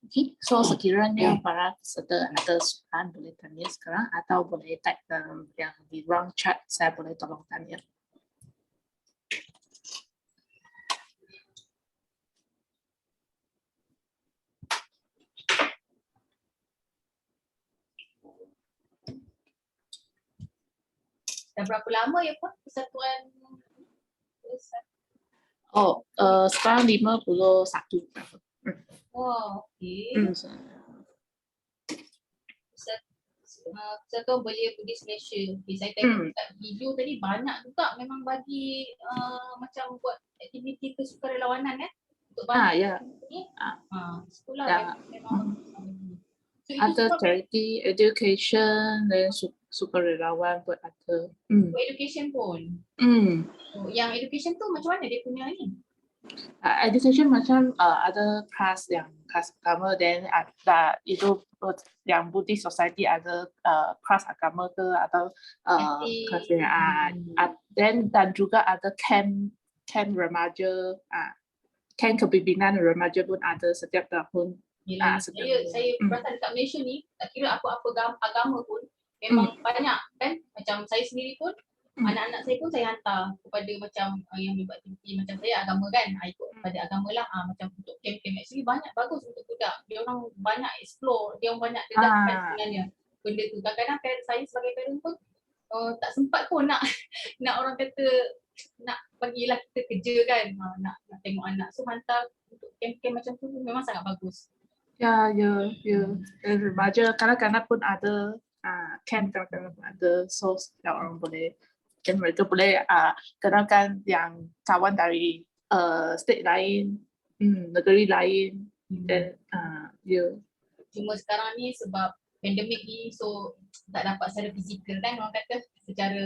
Speaker 1: Okay, so sekiranya para peserta ada soalan boleh tanya sekarang atau boleh type yang di ruang chat, saya boleh tolong tanya.
Speaker 2: Dah berapa lama ya Pak persatuan?
Speaker 1: Oh, sekarang 51.
Speaker 2: Oh, okey. Persatuan Belia Buddhis Malaysia. Okay, saya tengok kat video tadi banyak juga memang bagi macam buat aktiviti kesukarelawanan untuk bantu
Speaker 1: Ya.
Speaker 2: ni. Sekolah
Speaker 1: Ya.
Speaker 2: memang bagi. So, itu
Speaker 1: Ada
Speaker 2: semua
Speaker 1: charity, education, dan sukarelawan buat ada.
Speaker 2: untuk education pun. So, yang education tu macam mana dia punya ni?
Speaker 1: Education macam ada kelas agama, dan ada itu yang Buddhist Society ada kelas agama ke atau kelas dan juga ada camp remaja, camp kepimpinan remaja pun ada setiap tahun.
Speaker 2: Yelah, saya perasan dekat Malaysia ni, tak kira apa-apa agama pun memang banyak kan. Macam saya sendiri pun, anak-anak saya pun saya hantar kepada macam yang buat aktiviti macam saya agama kan, ikut pada agama lah. Macam untuk camp-camp actually banyak bagus untuk budak. Dia orang banyak explore, dia orang banyak dedahkan sebenarnya benda tu. Kadang-kadang saya sebagai parent pun tak sempat pun nak orang kata nak bagilah kita kerja kan, nak tengok anak. So hantar untuk camp-camp macam tu memang sangat bagus.
Speaker 1: Ya. Remaja kadang-kadang pun ada camp, kadang-kadang pun ada, so setiap orang boleh, dan mereka boleh kenalkan yang kawan dari state lain, negeri lain, dan
Speaker 2: Cuma sekarang ni sebab pandemik ni, so tak dapat secara fizikal kan, orang kata secara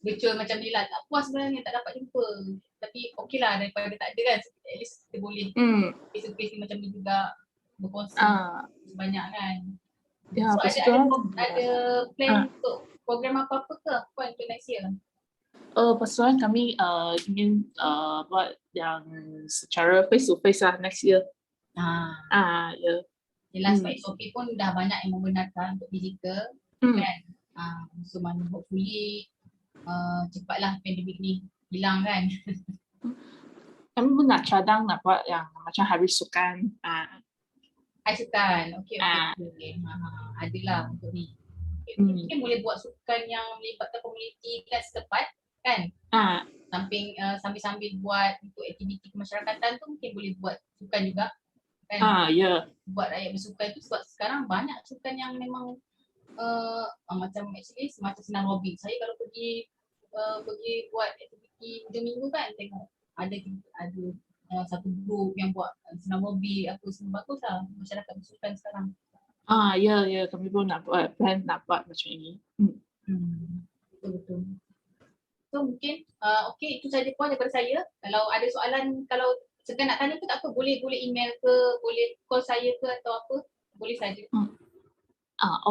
Speaker 2: virtual macam ni lah. Tak puas sebenarnya tak dapat jumpa, tapi okey lah daripada tak ada kan, at least kita boleh face-to-face macam ni juga, berkongsi sebanyak kan.
Speaker 1: Ya,
Speaker 2: So ada plan untuk program apa-apa ke untuk next year?
Speaker 1: Persatuan kami ingin buat yang secara face-to-face lah next year. Ya.
Speaker 2: Yelah, sebab SOP pun dah banyak yang membenarkan untuk digital kan. So mana hopefully cepatlah pandemik ni hilang kan.
Speaker 1: Kami pun nak cadang nak buat yang macam hari sukan.
Speaker 2: Hari sukan, okey. Adalah untuk ni. Mungkin boleh buat sukan yang melibatkan komuniti kan setempat kan. Sambil-sambil buat untuk aktiviti kemasyarakatan tu mungkin boleh buat sukan juga kan. Buat rakyat bersukan tu, sebab sekarang banyak sukan yang memang macam actually semacam senam aerobik. Saya kalau pergi buat aktiviti hujung minggu kan, tengok ada satu grup yang buat senam aerobik apa semua, bagus lah masyarakat bersukan sekarang.
Speaker 1: Ya, kami pun nak buat plan nak buat macam ini.
Speaker 2: Betul. So mungkin okey, itu saja puan daripada saya. Kalau ada soalan, kalau segan nak tanya ke tak apa, boleh email ke, boleh call saya ke atau apa, boleh saja.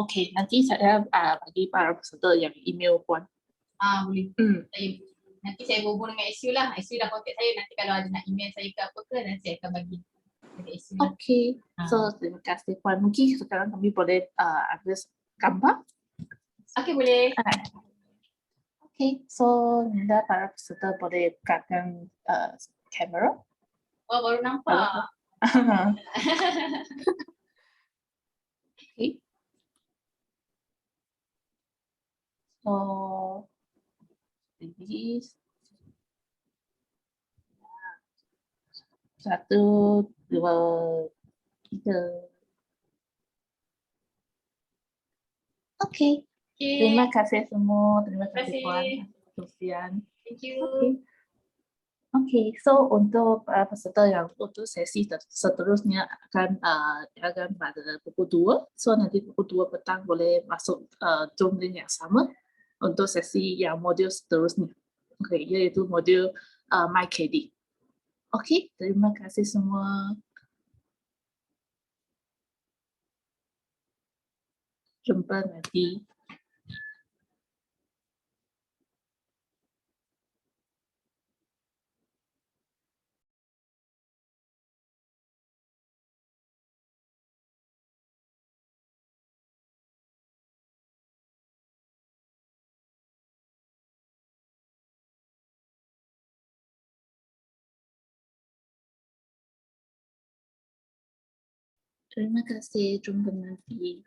Speaker 1: Okey, nanti saya bagi para peserta yang email puan.
Speaker 2: Boleh. Nanti saya hubung dengan SU lah. SU dah contact saya, nanti kalau ada nak email saya ke apa ke, nanti saya akan bagi dekat SU lah.
Speaker 1: Okey. So terima kasih puan. Mungkin sekarang kami boleh ambil gambar.
Speaker 2: Okey, boleh.
Speaker 1: Okay, so Linda, para peserta boleh bukakan kamera.
Speaker 2: Oh, baru nampak.
Speaker 1: Okay. So, ini 1, 2, 3. Okey.
Speaker 2: Okay.
Speaker 1: Terima kasih semua. Terima
Speaker 2: Terima
Speaker 1: kasih
Speaker 2: kasih.
Speaker 1: Puan Sufian.
Speaker 2: Thank you.
Speaker 1: Okey. Okey, so untuk peserta yang untuk sesi seterusnya akan pada pukul 2. So nanti pukul 2 petang boleh masuk Zoom link yang sama untuk sesi yang modul seterusnya. Okey, iaitu modul MyKD. Okey, terima kasih semua. Jumpa nanti. Terima kasih, jumpa nanti.